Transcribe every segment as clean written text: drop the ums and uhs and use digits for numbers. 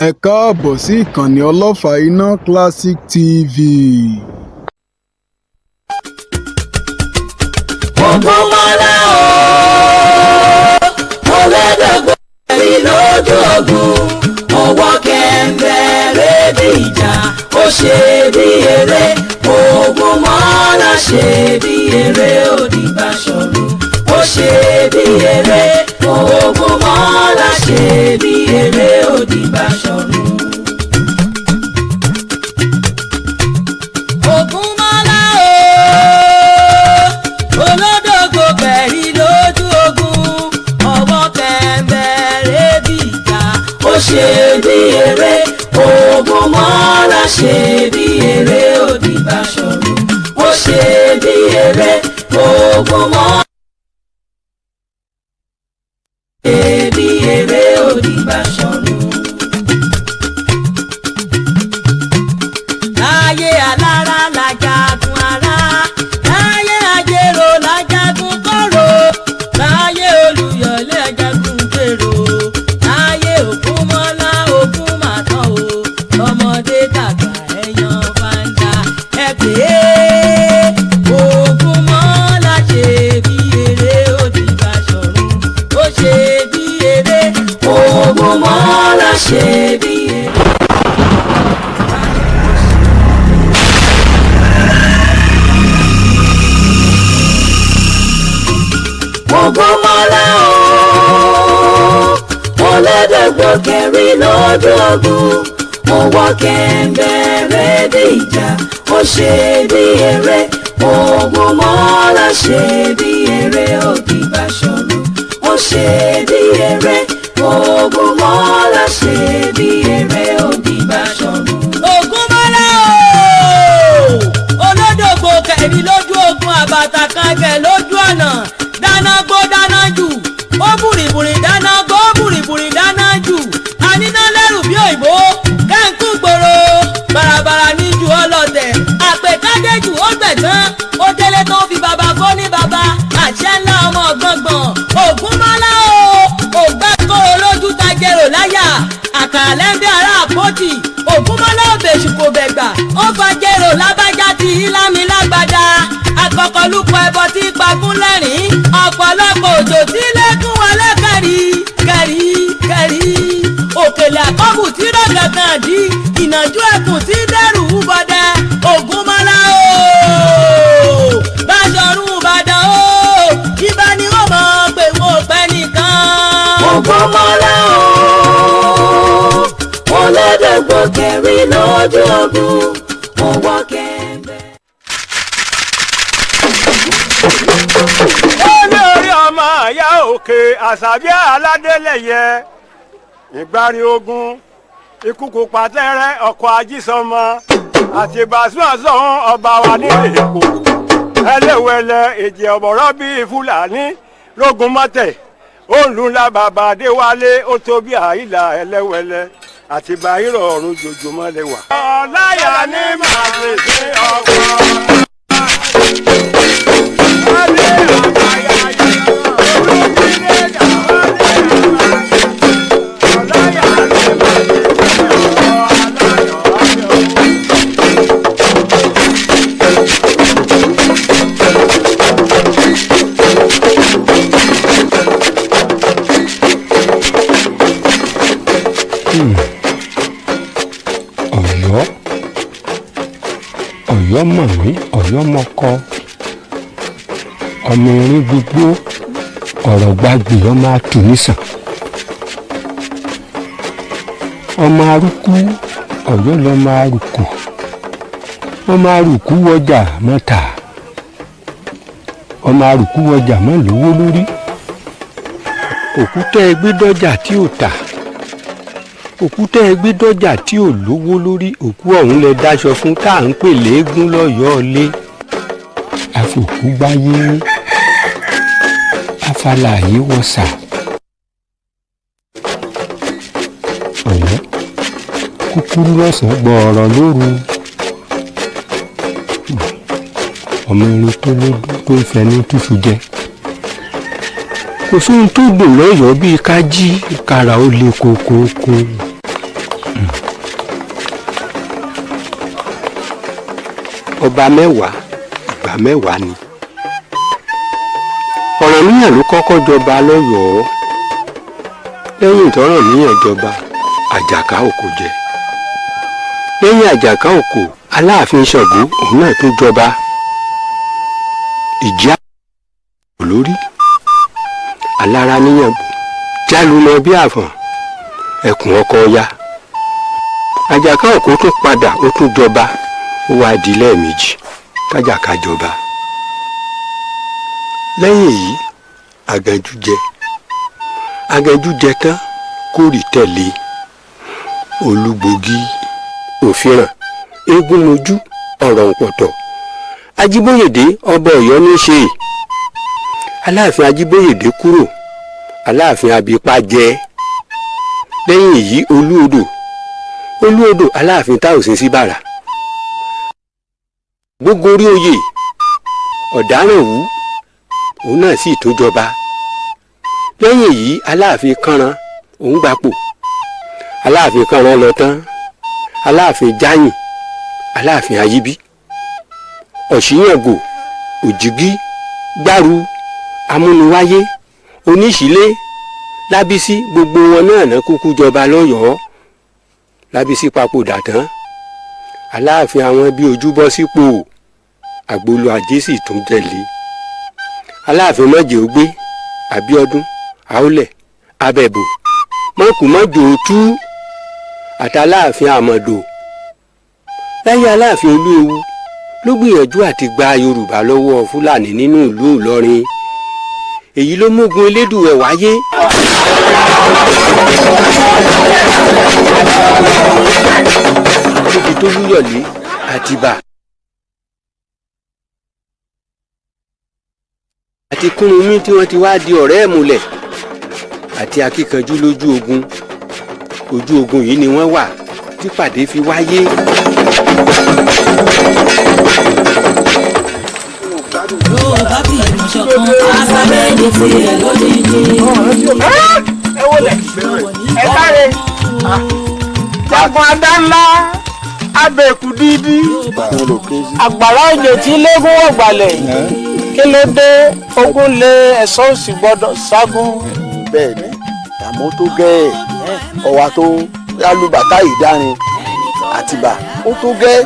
Ẹ káàbọ̀ sí ìkànnì Ọlọ́fà Iná Classic TV. Ògúnmọ́lá o ọ̀lẹ́dọ̀gbọ̀n ẹ̀rí lójú ogun ọwọ́ kẹ̀mbẹ̀rẹ̀ bí ìjà ó ṣe bí eré Ògúnmọ́lá ṣe bí eré Òdìbàṣọ̀run ó ṣe bí eré Ògúnmọ́lá ṣe bí eré Òdìbàṣọ̀run. Ògúnmọ́lá o olódògbò pẹ̀rí lójú ogun ọwọ́ kẹ̀mbẹ̀rẹ̀ bí ìjà ó ṣe bí eré Ògúnmọ́lá ṣe bí eré Òdìbàṣọ̀run ó ṣe bí eré Ògúnmọ́lá ṣe bí eré Òdìbàṣọ̀run. Láyé alára la jagun ara, láyé ajérò la jagun kóró, láyé olùyọ̀lé ajagun gbèrò, láyé Ògúnmọ́lá ogun màtán o, ọmọdé dàgbà ẹ̀yàn fanda ẹ pè é. Ògúnmọ́lá ṣe bí eré Òdìbàṣọ̀run, ó ṣe bí eré Ògúnmọ́lá ṣe bí eré. Ògúnmọ́lá o ọ̀lẹ́dọ̀gbọ̀n kẹ̀rin lójú ogun ọwọ́ kẹ̀mbẹ̀rẹ̀ bí ìjà ó ṣe bí eré Ògúnmọ́lá ṣe bí eré Òdìbàṣọ̀run ó ṣe bí eré Ògúnmọ́lá ṣe bí eré Òdìbàṣọ̀run. Ògúnmọ́lá o olódògbò kẹ̀rin lójú ogun àbàtà kan kẹ̀ lójú ọ̀nà dáná gbó dáná jù ó bùrìbùrì dáná gbó bùrìbùrì dáná jù àníná lẹ́rù bí òyìnbó kẹ́ńkú gbòòrò bàràbàrà ní ju ọlọ́tẹ̀ àpèkádéjù ó gbẹ̀tán ó délé tó fi bàbá fọ́ ní bàbá àṣẹ ńlá ọmọ gbọ̀ngbọ̀n. Ògúnmọ́lá o ògbẹ́kọ̀ olójú tajẹrò láyà àkàrà lẹ́ńbẹ́ ará àpótí Ògúnmọ́lá òbèṣù kò bẹ̀gbà ó fàjẹrò lábájá ti ìlàmì lágbàdá akọkọlùkọ ẹbọ tí pagún lẹ́rìn ọ̀pọ̀lọpọ̀ òjò tí lẹ́kùn wọlé kẹ̀rí kẹ̀rí kẹ̀rí òkèlè àkọ́bù tí rọ̀gàngàn dí ìnàjú ẹkùn tí dẹ́rù bọdẹ. Ògúnmọ́lá o Báṣọ̀run Ìbàdàn o ibà ni ó mọ̀ pé wọ́n pẹ́ nìkan. Ògúnmọ́lá o ọ̀lẹ́dọ̀gbọ̀n kẹ̀rin lójú ogun ọwọ́ kẹ̀mbẹ̀. Ó ní orí ọmọ àyà òkè àṣàbí aládélẹ̀yẹ ìgbárí ogun ikú kò pàtẹ́rẹ́ ọkọ̀ ajísọmọ àti bàṣúàṣọ ọba wa nílé èkó ẹlẹ́wẹ̀lẹ̀ èjì ọ̀bọ̀rọ̀ bíi fúlàní lógun mọ́tẹ̀ òǹlùlà bàbá adéwálé ó tó bí àìlà ẹlẹ́wẹ̀lẹ̀ àti bàírọ̀ ọ̀run jòjòmọ́ lẹ́wà. ọ̀láyà ní màá fèsì ọkọ̀. Ọ̀yọ́ mọ̀ mí Ọ̀yọ́ mọ̀kọ ọmọ erin gbogbo ọ̀rọ̀ gbàgbé ọmọ àtúnisàn ọmọ arúkú Ọ̀yọ́ lọmọ arúkú ọmọ arúkú wọjà mọ́ta ọmọ arúkú wọjà mọ́ lówó lórí òkúta ẹgbẹ́ dọ́jà tí ò tà òkúta ẹgbẹ́ dọ́jà tí ò lówó lórí òkú ọ̀hún lẹ dáṣọ fún tá à ń pè léégún lọ́yọ̀ọ́ lé àfòkú gbáyé afálàyé wọ̀sà. Ọ̀yọ́ kúkúrú lọ́sàn-án gbọ̀ọ̀rọ̀ lóru ọmọ irin tó lójú tó ń fẹnu túṣu jẹ kò sóhun tó dùn lọ́yọ̀ọ́ bíi ká jí kára ó le kókókó ọba mẹ́wàá ìgbà mẹ́wàá ni. Ọ̀rànmíyàn ló kọ́kọ́ jọba lọ́yọ̀ọ́. Lẹ́yìn tọ́rànmíyàn jọba Àjàká Òkò jẹ. Lẹ́yìn Àjàká Òkò Aláàfin Ṣàngó òun náà tó jọba. Ìjà olórí alára níyànbó jálùmọ̀ bí àfọ̀n ẹkùn ọkọ ọya. Àjàká Òkò tún padà ó tún jọba ó wá di lẹ́ẹ̀mejì kájàká jọba. Lẹ́yìn èyí Àgànjú jẹ. Àgànjú jẹ tán Kórì tẹ̀lé. Olúgbògì Òfìràn Eégúnmojú Ọ̀rànpọ̀tọ̀ Ajíbóyèdé ọba Ọ̀yọ́ ní í ṣe. Aláàfin Ajíbóyèdé kúrò Aláàfin Abípá jẹ. Lẹ́yìn èyí Olúodò Aláàfin Táòsìn Síbàrà. Gbogbo orí oyè Ọ̀dárànwú òun náà sì tó jọba. Lẹ́yìn èyí Aláàfin Kànrán òun gbapò. Aláàfin Kànrán lọ tán Aláàfin Jáyìn Aláàfin Ayíbí Ọ̀ṣíyàngò Òjìgí Gbárù Amúniwáyé Oníṣílé Lábísí gbogbo wọn náà ná kúkú jọba lọ́yọ̀ọ́. Lábísí papòdà tán Aláàfin àwọn bí ojú bọ́ sípò Àgbòlò Ajé sì tún tẹ̀lé. Aláàfin Májèógbé Abíọ́dún Àólẹ̀ Abẹ̀bò Mọ́kùmọ́jòótú àtàláàfin Àmọ̀dò. Láyé Aláàfin Olúewu ló gbìyànjú àti gba Yorùbá lọ́wọ́ Fúlàní nínú ìlú Ìlọrin. Èyí ló mógun Elédùwẹ̀ wáyé. Níbi tó Lúyọ̀lé Àtìbà àti Kúrúnmí tí wọ́n ti wá di ọ̀rẹ́ ẹ̀múlẹ̀ àti akíkanjú lójú ogun. Ojú ogun yìí ni wọ́n wà tí pàdé fi wáyé. Yorùbá fi ìmọ̀ ṣọ̀kan àṣàbẹ̀dẹ̀ tí ẹ̀ lódìdí. ẹ wọlé ẹ káre jagun adá ńlá abẹ́ẹ̀kú dídí àgbàrá òjò tí légún ọ̀gbàlẹ̀ kí ló dé ogun lé ẹ̀ṣọ́ òsì gbọ́dọ̀ ságun. Bẹ́ẹ̀ ni àmọ́ tó gẹ́ ẹ̀ ọ̀wà tó alùbàtà ìdárin Àtìbà ó tó gẹ́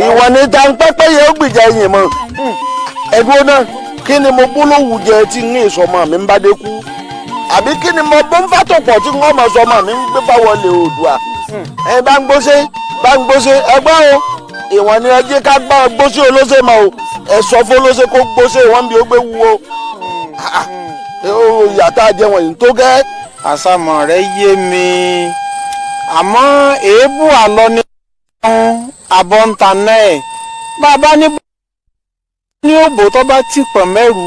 ìwọ̀n ní jàǹpẹ́pẹ́ yẹn ó gbìjà ẹ̀yìn mọ́. Ẹ̀dúró náà kí ni mo bólówù jẹ tí ń ní ìsọmọ mi ń bá dé kú àbí kí ni mo bó ń fàtọ̀pọ̀ tí wọ́n mọ̀ sọmọ mi ń gbé bá wọlé Oòduà. Ẹ bá ń gbóṣe ẹgbọ́n o ìwọ̀n ni ẹjẹ́ ká gbá gbóṣe olóṣè mọ́ o ẹ sọ fún olóṣè kó gbóṣe wọ́n bí ó gbé wúwo. Ìyàtọ̀ àjẹwọ̀n yìí tó gẹ́. àsámọ̀ rẹ̀ yé mi àmọ́ èébù àlọ́ ní abọ́ ń ta náà bàbá ní òbò tó bá ti pọ̀ mẹ́rù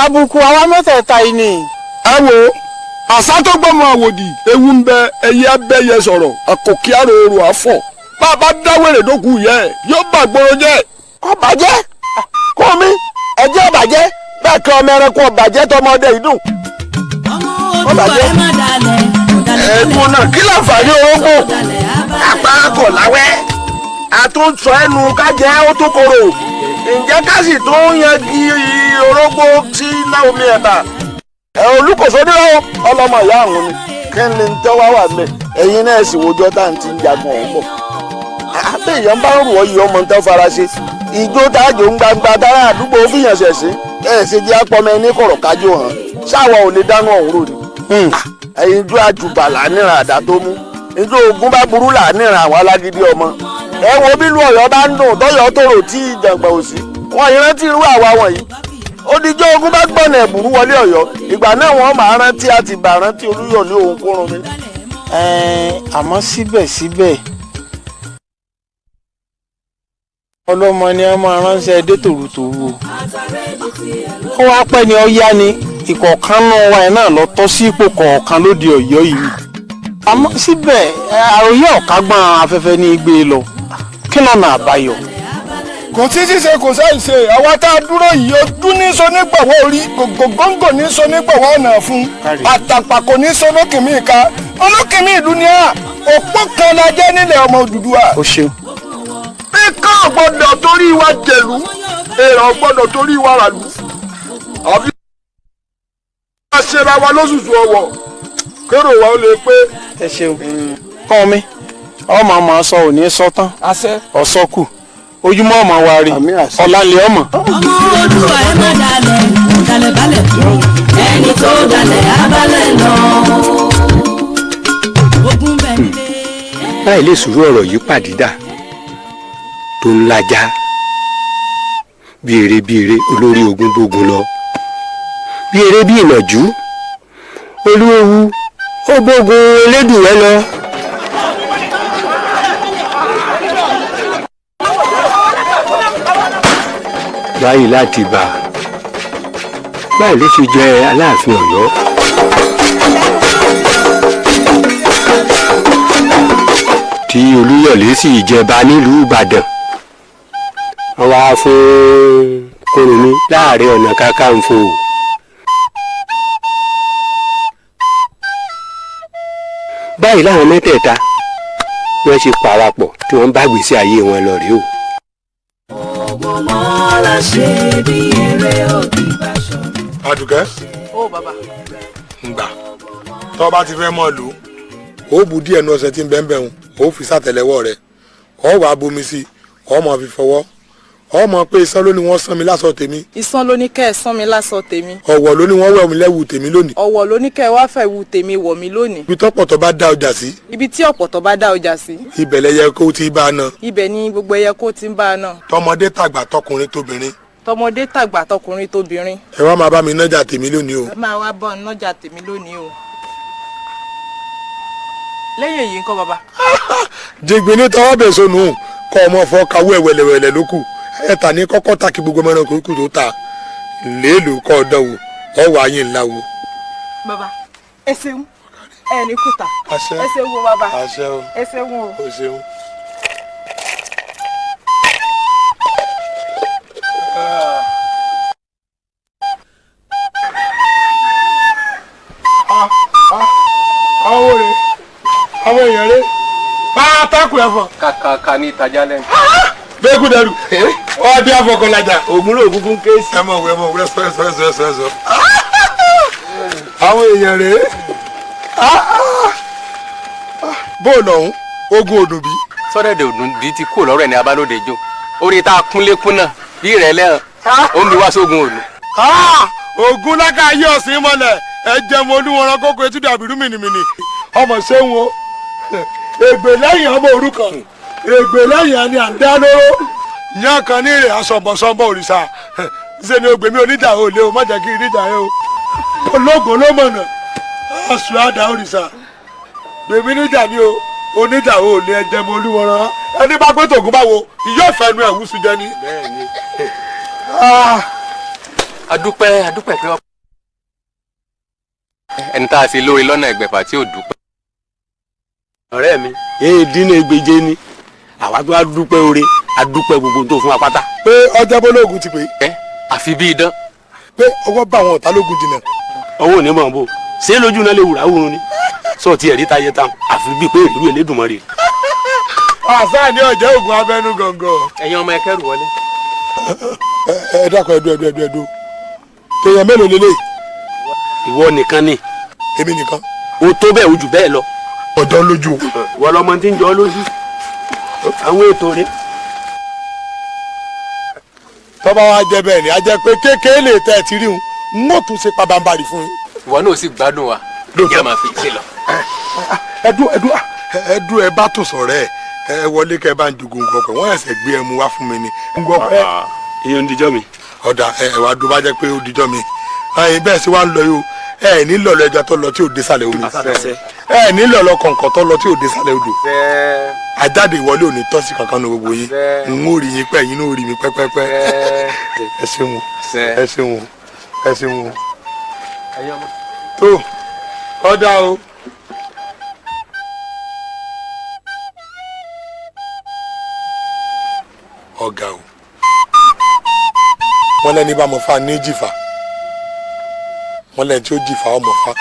àbùkù àwa mẹ́tẹ̀ẹ̀ta yìí ni. ẹ wo àṣà tó gbọ́mọ àwòdì ewu ń bẹ ẹyẹ abẹ́yẹ sọ̀rọ̀ àkòkí àròrò àfọ̀ bá a bá dáwèrè dókun yẹ yóò bà gbòòrò jẹ́. Ọbàjẹ́ kó mi ẹjẹ́ ọbàjẹ́ bẹ́ẹ̀ kí ọmọ ẹranko ọbàjẹ́ tọmọdé yìí dùn. ọmọ Oòduà ẹ má dalẹ̀ ẹ̀gbọ́n náà kí láǹfààní orógùn apá kò láwẹ́ àtúntò ẹnu kájẹ́ ó tó korò ǹjẹ́ ká sì tó ń yangi orógbó sí iná omi ẹ̀bà Olúkòso nílò ọlọ́mọ ìyá àwọn ni kí ni tẹ́wọ́ wà mẹ́ ẹ̀yin náà sì wojọ́ tá à ń ti ń jagun ọ̀hún bọ̀ àbẹ́ èèyàn bá ń rù ọ́ yìí ọmọ tẹ́ fara ṣe ìjó tájò ń gbangba dára àdúgbò fìyàn ṣẹ̀ṣẹ̀ ẹ̀ ṣe jẹ́ apọ́mọ ẹni kọ̀rọ̀ kájọ hàn ṣáwa ò lè dáná ọ̀hún rò ní. ẹ̀yin ijó àjùbà làánìràn àdá tó mú ijó ogun bá burú làánìràn àwọn alágídí ọmọ ẹ wo bílù Ọ̀yọ́ bá ń dùn tọ́yọ́ tòrò tí ìjàngbọ̀n ò sí wọn ìrántí irú àwa wọ̀nyí odijọ́ ogun bá gbọ̀nà ẹ̀bùrú wọlé Ọ̀yọ́ ìgbà náà wọ́n máa rántí Àtìbà rántí Olúyọ̀lé òun kúrun mi. àmọ́ síbẹ̀síbẹ̀ ọlọ́mọ ni a máa ránṣẹ́ dé tòrutòru ó wá pẹ́ ni ó yá ni ìkọ̀ọ̀kan náà wà ẹ̀ náà lọ tọ́ sí ipò kọ̀ọ̀kan lóde Ọ̀yọ́ yìí àmọ́ síbẹ̀ àròyé ọ̀kágbọ́n afẹ́fẹ́ ní gbé lọ kí lọ́nà àbáyọ. kò tí ṣíṣe kò sáì ṣe àwa tá a dúró yìí ojú ní sọ nígbàwọ́ orí gògóńgò ní sọ nígbàwọ́ ọ̀nà fún àtàpà kò ní sọ lókè mí ká olókìmí ìlú ni a òpó kan la jẹ́ nílẹ̀ ọmọ Odùduwà. o ṣeun. ikọ́ gbọ́dọ̀ torí wa jẹ̀lú èrò gbọ́dọ̀ torí wa ràlú àfi a ṣera wa lóṣùṣù ọwọ́ kérò wa ó lè pé. ẹ ṣeun. kọ́ mi ọmọ àmọ́ sọ ò ní sọ tán ọ̀sọ́ kù ojúmọ́ ọmọ wa rí ọ̀làlẹ̀ ọmọ. ọmọ Oòduà ẹ má dalẹ̀ balẹ̀ kiri ẹni tó dalẹ̀ abalẹ̀ lọ. ogun bẹ̀ nílé. báyìí lè sùúrù ọ̀rọ̀ yìí pàdídà tó ń lajá bí eré olórí ogun bógun lọ bí eré bí ìnàjú olúwewu ó bógun elédùnwẹ́ lọ. báyìí láti bá báyìí ló ṣe jẹ Aláàfin Ọ̀yọ́. tí Olúyọ̀lé sì jẹba nílùú Ìbàdàn wọ́n wá fún Kúrúnmí Láàrẹ Ọ̀nà Kakanfò. báyìí láwọn mẹ́tẹ̀ẹ̀ta wọ́n ṣe parapọ̀ tí wọ́n bá gbèsè ayé wọn lọ rèé o. Ògúnmọ́lá ṣe bí eré òdì báṣọ. Àdùkẹ́. ó bàbá. ngbà tó o bá ti fẹ́ mọ̀ lò ó bu díẹ̀ nu ọṣẹ tí ń bẹ́ẹ̀ bẹ́ẹ̀ ó fi sàtẹ̀lẹ́wọ́ rẹ̀ ó wàá bomi sí ó máa fi fọwọ́ ó mọ̀ pé iṣan ló ní wọ́n sán mi lásọ tèmi. ìsan ló ní kẹ́ ẹ sán mi lásọ tèmi. ọ̀wọ̀ ló ní wọ́n wẹ̀ mí lẹ́wù tèmi lónìí. ọ̀wọ̀ ló ní kẹ́ ẹ wá fẹ́ wù tèmi wọ̀ mí lónìí. ibi tọ́pọ̀tọ̀ bá dá ọjà sí. ibi tí ọ̀pọ̀tọ̀ bá dá ọjà sí. ibẹ̀ lẹyẹ kó ti bá a ná. ibẹ̀ ni gbogbo ẹyẹ kó ti ń bá a náà. tọmọdé tàgbà tọkùnrin tóbìnrin. tọmọdé tàgbà tọkùnrin tóbìnrin. ẹ wá máa bá mi nájà tèmi lónìí o. ẹ máa wá bọ́ nájà tèmi lónìí o. lẹ́yìn èyí ńkọ́ bàbá. jìgbìn ní tọwọ́ bẹ̀ sọnù kọ́ ọmọ fọ́ kawú ẹ̀ wẹ̀lẹ̀wẹ̀lẹ̀ ló kù ẹ̀ta ní kọ́kọ́ ta kí gbogbo mẹ́rin kúrúkú tó ta léèlú kọ́ ọ̀dọ́ wo ọwọ́ ayé ńlá wo. bàbá ẹ ṣeun ẹ ní kùtà àṣẹ ẹ ṣeun wo bàbá àṣẹ o ẹ ṣeun o. o ṣeun. àwọn rè àwọn èèyàn rè máa tákùn ẹ̀fọ́. kàkàkà ní ìtajà lẹ́nu. bẹ́ẹ̀ kú dẹrù ọdẹ afọkànlájà. ògùn ló ògùn ké sí. ẹ mọ̀ wẹ́ sọ. àwọn èèyàn rè bóòlù ọ̀hún ogun òdùnbí. sọ́dẹ̀dẹ̀ òdùnbí ti kú lọ́rọ̀ ẹ̀ ní abálòdè jò orí tá a kúnlékún náà bí ìrẹ̀lẹ̀ hàn ó ń bi wá sógun òòlù. ogun lákà ayé ọ̀sìn mọ́lẹ̀ ẹ jẹ́ mo olúwọ̀n kókó etí dàbí rú mìnìmìnì ọmọ ṣéun o ègbè lẹ́yìn ọmọ òrukàn ègbè lẹ́yìn ẹni à ń dá lóró yán kan ní ìrìn asọ̀bọ̀sọ̀bọ̀ òrìṣà ṣe ni ògbè mi oníjà ò lé o má jẹ́ kí ìdíjà rẹ o ológun ló mọ̀nà aṣọ àdá òrìṣà gbèmí níjà ni o oníjà ò lé ẹjẹ mo olúwọ̀n ẹni bá gbé tògùn báwo ìyá ìfẹ́ nu ẹ̀wù sùn jẹ ni. adúpẹ́ pé ẹni tá a ṣe lóore lọ́nà ẹgbẹ̀fà tí ò dúpẹ́. ọ̀rẹ́ mi èyí dínà ègbèje ni àwa tó a dúpẹ́ oore a dúpẹ́ gbogbo tó fún wa pátá. pé ọjà bọ́lóògùn ti pè é. ẹ àfi bí idán. pé ọwọ́ bá àwọn ọ̀tá lógun jìnnà. ọwọ́ ò ní mọ̀ bò ṣé lójú náà lè wùrà wùrun ni sọ ti ẹ̀rí táyé tán àfi bíi pé ìlú Elédùmarè. àṣà ni ọjà ògùn abẹnú gọ̀ǹgọ̀. ẹ̀yin ọmọ ẹkẹ́rù wọlé. ẹ dákun ẹdú tèèyàn mélòó lélẹ̀. ìwọ nìkan ni. èmi nìkan. o tó bẹ́ẹ̀ o jù bẹ́ẹ̀ lọ. ọ̀dọ́ lójú. wọ́n lọ́mọ tí ń jọ lójú. àwọn ètò rẹ̀. tọ́ba wa jẹ bẹ́ẹ̀ ni a jẹ pé kékeré lè tẹ́ ẹ ti rí un n ó tún ṣe pabambarì fún yín. ìwọ náà sì gbádùn wa ìyá máa fi ṣe lọ. ẹdú ẹ bá tún sọ̀rọ̀ ẹ wọlé kẹ bá ń jugun kọkọ wọn ẹsẹ gbé ẹmu wá fún mi ni. n gbọ́ pé iye ń dijọ́ mi. ọ̀dà ẹ wàá dúró bá jẹ́ pé ó dijọ́ mi ẹyin bẹ́ẹ̀ sì wá ń lọ yìí o ẹ ní lọ̀lọ̀ ẹja tó lọ tí ò dé sàlẹ̀ omi ẹ ní lọ̀lọ̀ kọ̀ǹkọ̀ tó lọ tí ò dé sàlẹ̀ odò àjáde ìwọlé ò ní tọ́sí kankan ní gbogbo yín n ó rí yín pẹ́ yín ó rí mi pẹ́pẹ́pẹ́ ẹ ṣeun ẹ ṣeun ẹ ṣeun tó ọ̀dà o. ọ̀gá o wọ́n lẹ́ni bá mọ̀ fá ní jìfà wọ́n lẹ́ni tí ó jìfà ọmọ fá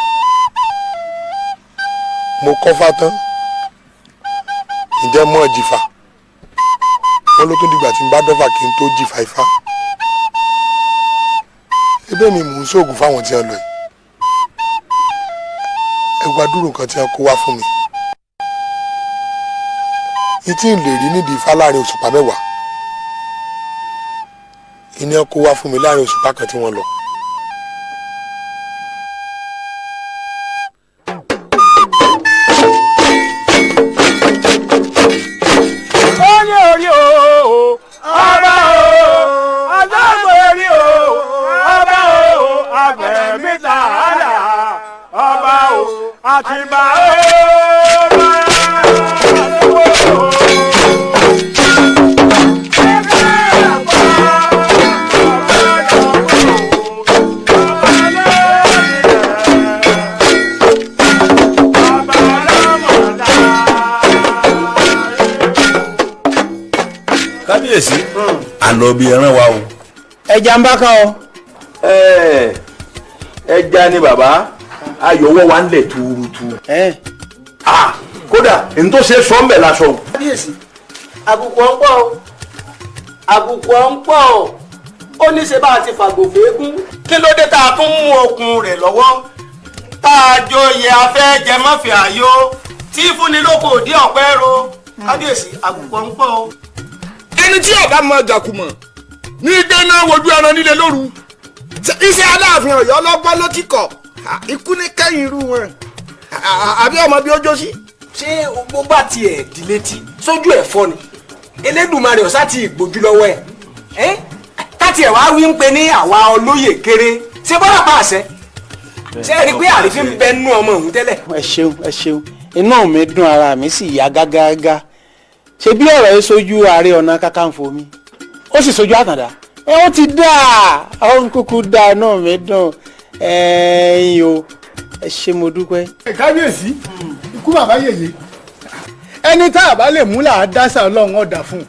mo kọ́fá tán ǹjẹ́ mọ́ jìfà wọ́n ló tún dìgbà tí n bá dọ́fà kí n tó jìfà ifá ebe mi mò ń ṣoògùn fáwọn tí wọ́n lọ yìí ẹ wá dúró nǹkan tí wọ́n kó wá fún mi ní tí n lè rí nídìí ifá láàrin òṣùpá mẹ́wàá ìní ẹ kó wá fún mi láàrin òṣùpá kan tí wọ́n lọ. kábíyèsí àlọ́ bíi ẹran wa o. ẹja ń bá kan o. ẹja ni bàbá ayọ̀wọ́ wa ń lẹ̀ tuurutu. kódà n tó ṣe sọ́ńbẹ̀ lásán. kábíyèsí àbùkù ọ̀ ń pọ̀ o àbùkù ọ̀ ń pọ̀ o ó ní ṣe bá a ti fàgbò fèégún. kí ló dé tá a tún mú okùn rẹ̀ lọ́wọ́ tá a joyè afẹ́ jẹmọ́fẹ́ àyò tí fúnni lóko òdí ọ̀pẹ́ ro. kábíyèsí àbùkù ọ̀ ń pọ̀ o. ẹni tí ọba mọ jàkùmọ̀ ní gbẹ́ná wojú ẹran nílé lóru iṣẹ́ aláàfin Ọ̀yọ́ lọ́gbọ́n ló ti kọ̀ ikú ní kẹ́yìn irú wọn àbí ọmọ bí ó jó sí. ṣé bó bá tiẹ̀ di létí sójú ẹ̀ fọ́ ni Elédùmarè ọ̀sá ti ìgbójú lọ́wọ́ ẹ̀ káti ẹ̀ wá wí ń pe ní àwa olóyè kéré ṣé bọ́lá pa àṣẹ ṣé ẹ rí i pé àrífín ń bẹ nú ọmọ òun tẹ́lẹ̀. ẹ ṣeun inú mi dùn ara mi sì yá gágágá ṣe bí ọ̀rọ̀ yìí sojú Ààrẹ Ọ̀nà Kakanfò mi ó sì sojú Àtàndá ó ti dá ó kúkú dá náà mi dùn ẹ̀yin o ẹ ṣé mo dúpẹ́. kábíyèsí ikú bàbá yèyé ẹni tá a bá lè mú là á dásà Ọlọ́run ọ̀dà fún un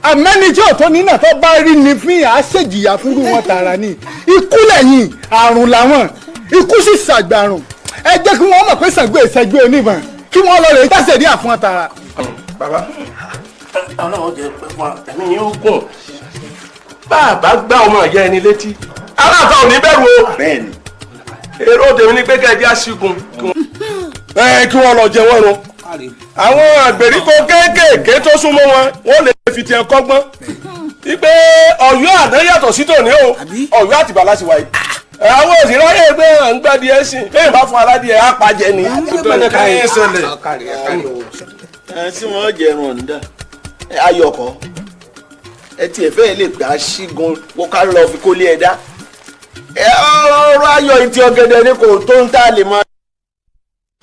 àmẹ́ni tí ò tó nínà tó bá rí ni fún yà á ṣèjìyà fúnrú wọn tààrà ni ikú lẹ́yìn àrùn làwọn ikú sì ṣàgbàrùn ẹ jẹ́ kí wọ́n mọ̀ pé Ṣàngó ìṣẹ́gbé oníbọn kí wọ́n lọ rè é tàṣẹ̀ díà fún wọn tààrà. bàbá Ọlọ́run jẹ pé fún àtẹ̀mí yín ó gùn bá a bá gbá ọmọ ìyá ẹni létí aláàfáà ò ní bẹ̀rù o. bẹ́ẹ̀ni èrò tèmi ni pé kẹ́ẹ̀dí àṣìgùn. kí wọ́n lọ jẹ wọ́n run àwọn àgbèríko kéékèèké tó súnmọ́ wọn wọ́n lè fi tiẹ̀ kọ́gbọ́n wípé Ọ̀yọ́ àná yàtọ̀ sí tòní o Ọ̀yọ́ Àtìbà láti wáyé àwọn òsèré ayé gbé à ń gbádìí ẹ̀sìn bẹ́ẹ̀ bá fún aládìí ẹ̀ á pàjẹ́ ni. tí wọ́n jẹrun ọ̀ǹda ayọ̀kọ́ ẹ tiẹ̀ fẹ́ẹ́ lè gbà ṣígun wọ́n ká lọ́ọ́ fi kólé ẹ̀ dá ọ̀rọ̀ ayọ̀ ìtì ọ̀gẹ̀dẹ̀ ni kò tó ń tà lè mọ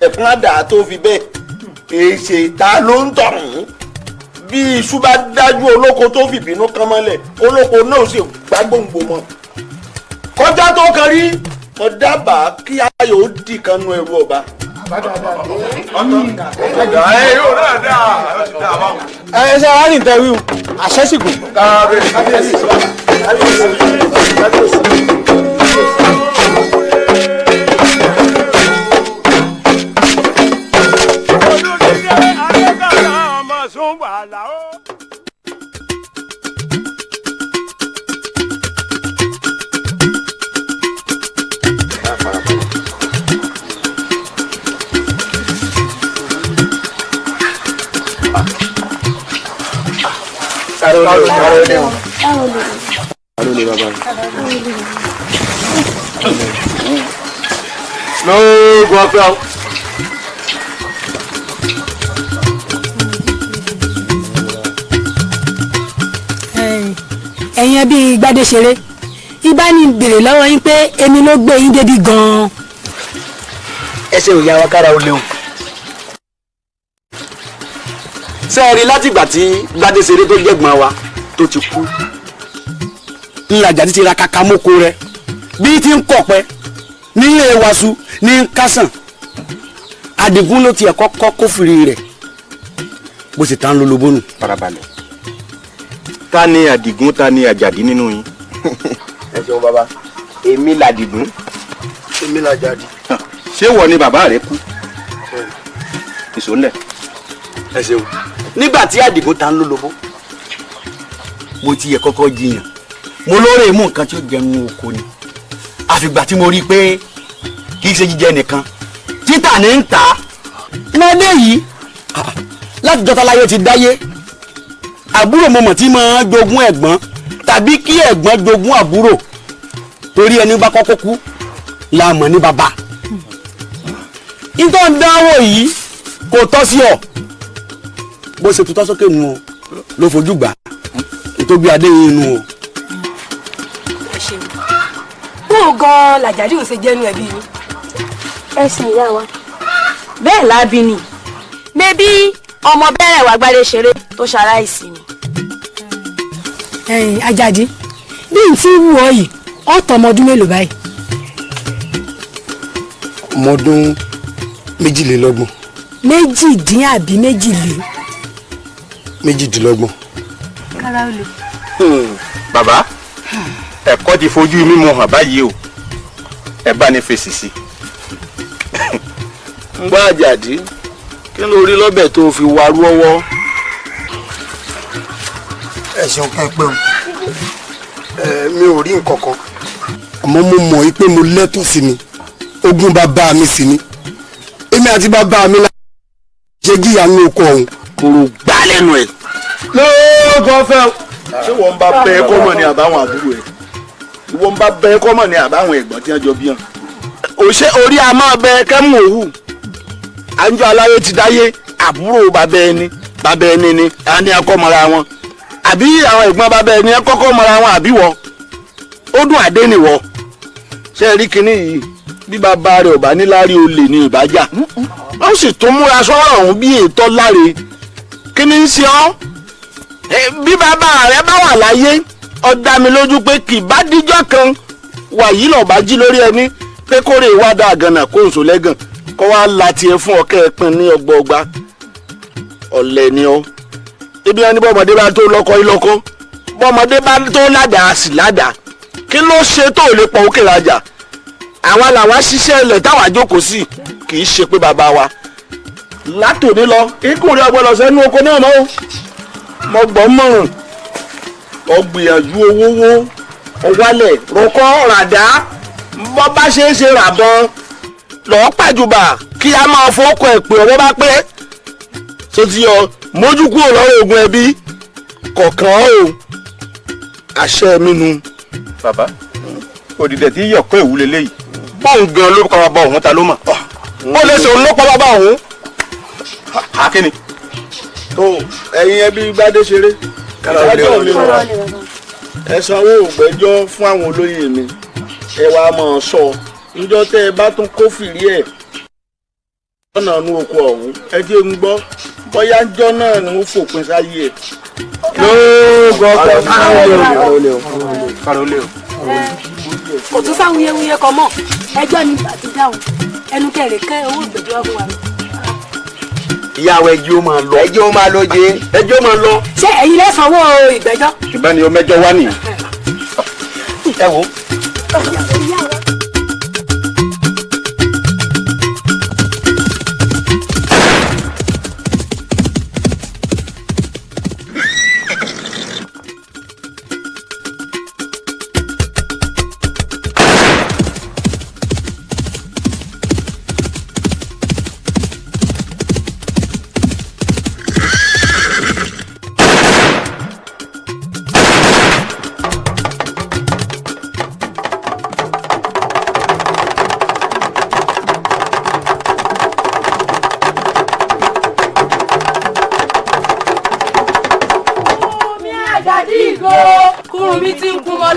ẹ̀kún àdá tó fi bẹ́ẹ̀ èsè ta ló ń tọ̀hún bí iṣu bá dájú olóko tó fìbínú kán mọ́lẹ̀ olóko náà sì gbágbóǹgbò mọ́ kọjá tó kan rí mo dábàá kí ayọ̀ ó dì kan nu ẹrú ọba. ẹ ṣe ara ní ìtẹ̀wé àṣẹ́sìgùn. ẹ̀yin ẹbí Gbádéṣeré ibà ní béèrè lọ́wọ́ yín pé èmi ló gbé yín débi gan-an. ẹsẹ̀ ò yá wa kára ó léwu. ṣé ẹ rí látìgbà tí Gbádéṣeré tó jẹ́gbọ́n wa tó ti kú ńlájà ti ra kàkà mọ́kò rẹ̀ bí ti ń kọ̀pẹ́ nílé wasu ní kásán Àdìgún ló tiẹ̀ kọ́kọ́ kófìrí rẹ̀ bó sì tán lólobónú. farabalẹ̀ ta ni Àdìgún ta ni Àjàdí nínú yín. ẹ ṣeun bàbá èmi làdìgún èmi làjàdí. ṣé wọ ni bàbá rẹ kú ìṣòlẹ̀. ẹ ṣeun nígbà tí Àdìgún ta ń lólobó mo ti yẹ kọ́kọ́ jiyàn mo lóore mú nǹkan tí ó jẹun oko ni àfìgbà tí mo rí i pé kì í ṣe jíjẹ nìkan títà ní ń tà á lọ́dẹ yìí láti jọta láyé ti dáyé àbúrò mo mọ̀ tí máa jogún ẹ̀gbọ́n tàbí kí ẹ̀gbọ́n jogún àbúrò torí ẹni bá kọ́kọ́ kú la mọ̀ ní bàbá nítorí dáwọ́ yìí kò tọ́ sí ọ bó ṣe tutọ́ sókè nu o ló fojú gbà nítorí adé yìí nu o. bóun gan làjàdí ò ṣe jẹ́nu ẹ̀bí ni. ẹ̀sìn ìyá wa bẹ́ẹ̀ lábí ni mẹ́bí ọmọ bẹ̀rẹ̀ wà gbádé ṣeré tó ṣaláìsí ni. Àjàdí bí n ti wù ọ yìí ọ̀tọ̀ ọmọ ọdún mélòó báyìí. ọmọ ọdún 22. méjìdín àbí méjìlé. 22. kára ó lè. bàbá ẹ̀kọ́ ti fojú mímọ̀ hàn báyìí o ẹ bá ní fèsì sí. ń gbọ́ Àjàdí kí ló rí lọ́bẹ̀ tó fi warú ọwọ́. ẹ ṣeun ká pẹ́ o mi ò rí nǹkan kan àmọ́ mo mọ̀ pé mo lẹ́tọ̀ọ́ sí ni ogún bàbá mi sì ni èmi àti bàbá mi la ṣe gíyà ní oko ọ̀hún. kòrò gbá lẹ́nu ẹ̀. lóògùn ọ̀fẹ́ o ṣé wọ́n bá bẹ ẹ kọ́mọ̀ ní àbáwọn àbúrò ẹ̀ ìwọ́n bá bẹ ẹ kọ́mọ̀ ní àbáwọn ẹ̀gbọ́n tí wọ́n jọ bí hàn. òṣè orí a máa bẹ kẹ́mù òwú àńjọ aláyé ti dáyé àbúrò bàbá ẹni ni a ní akọ́ mọ́ra wọn àbí àwọn ẹ̀gbọ́n bàbá ẹni ẹ kọ́kọ́ mọ́ra wọn àbí wọ́ ó dùn àdé nìwọ́ ṣe rí kinní yìí bí bàbá rẹ̀ ò bá níláárí olè ní ìbájà wọ́n sì tún múra sọ́rọ̀ ọ̀hún bí ètò láre kí ni ń ṣe ọ́ bí bàbá rẹ̀ bá wà láyé ó dá mi lójú pé kì bá díjọ́ kan wàyí lọ́ọ́ bá jí lórí ẹni pé kórè ìwádà àgànà kó nsò lẹ́gàn kó wá la tiẹ̀ fún ọ̀kẹ́ ẹ̀pin ní ọgbọọgba ọ̀lẹ ni ọ́ ibi ẹni bọ́mọdé bá tó lọ́kọ́ ìlọ́kọ́ bọ́mọdé bá tó ládàá sì ládàá kí ló ṣe tó lè pọ̀ òkè rajà àwa làwa ṣiṣẹ́ ilẹ̀ táwa jókòó sí kì í ṣe pé bàbá wa látòní lọ ikú rẹ ọgbọ́dọ̀ sẹ́nu oko náà mọ́ mo gbọ́ mọ̀ràn ọgbìyànjú owówó ọwálẹ̀ rọkọ́ ràdá bọ́ bá ṣe é ṣe ràbọn lọ́ọ́ pàjùbà kí a máa fọ́kọ̀ ẹ̀ pé ọwọ́ bá pé tó ti yọ mójú kúrò lọ́rọ̀ ogun ẹbí kọ̀ọ̀kan o àṣẹ mi nu. bàbá òdìdẹ tí yọ pé ìwúlẹ léyìí bóun gan ló kọ́ bá òun ta ló mọ̀. ó lè sọ ló pọ́ bá òun. akínni. tó ẹ̀yin ẹbí gbádé ṣeré ìdájọ́ mi wà ẹ sanwó ògbẹ́jọ́ fún àwọn olóyè mi ẹ wá máa sọ níjọ́ tẹ́ ẹ bá tún kófìrí ẹ̀ lọ́nà inú oko ọ̀hún ẹ jẹ́ ń gbọ́ bóyá ńjọ́ náà ni wọ́n fòpin sáyé ẹ̀. lóògùn ọkọ̀ kárólé o. kò tún sáwuyewuye kan mọ́ ẹjọ́ ni bàtí dáhùn ẹnu kẹrẹ kẹ owó ìgbẹ́jọ́ fún wa. ìyàwó ẹjọ́ ó máa lọ. ẹjọ́ ó máa lọ jẹ. ẹjọ́ ó máa lọ. ṣé ẹ̀yin lẹ sanwó ìgbẹ́jọ́. ṣùgbọ́n ni o mẹ́jọ wá nìyí. ẹ wo.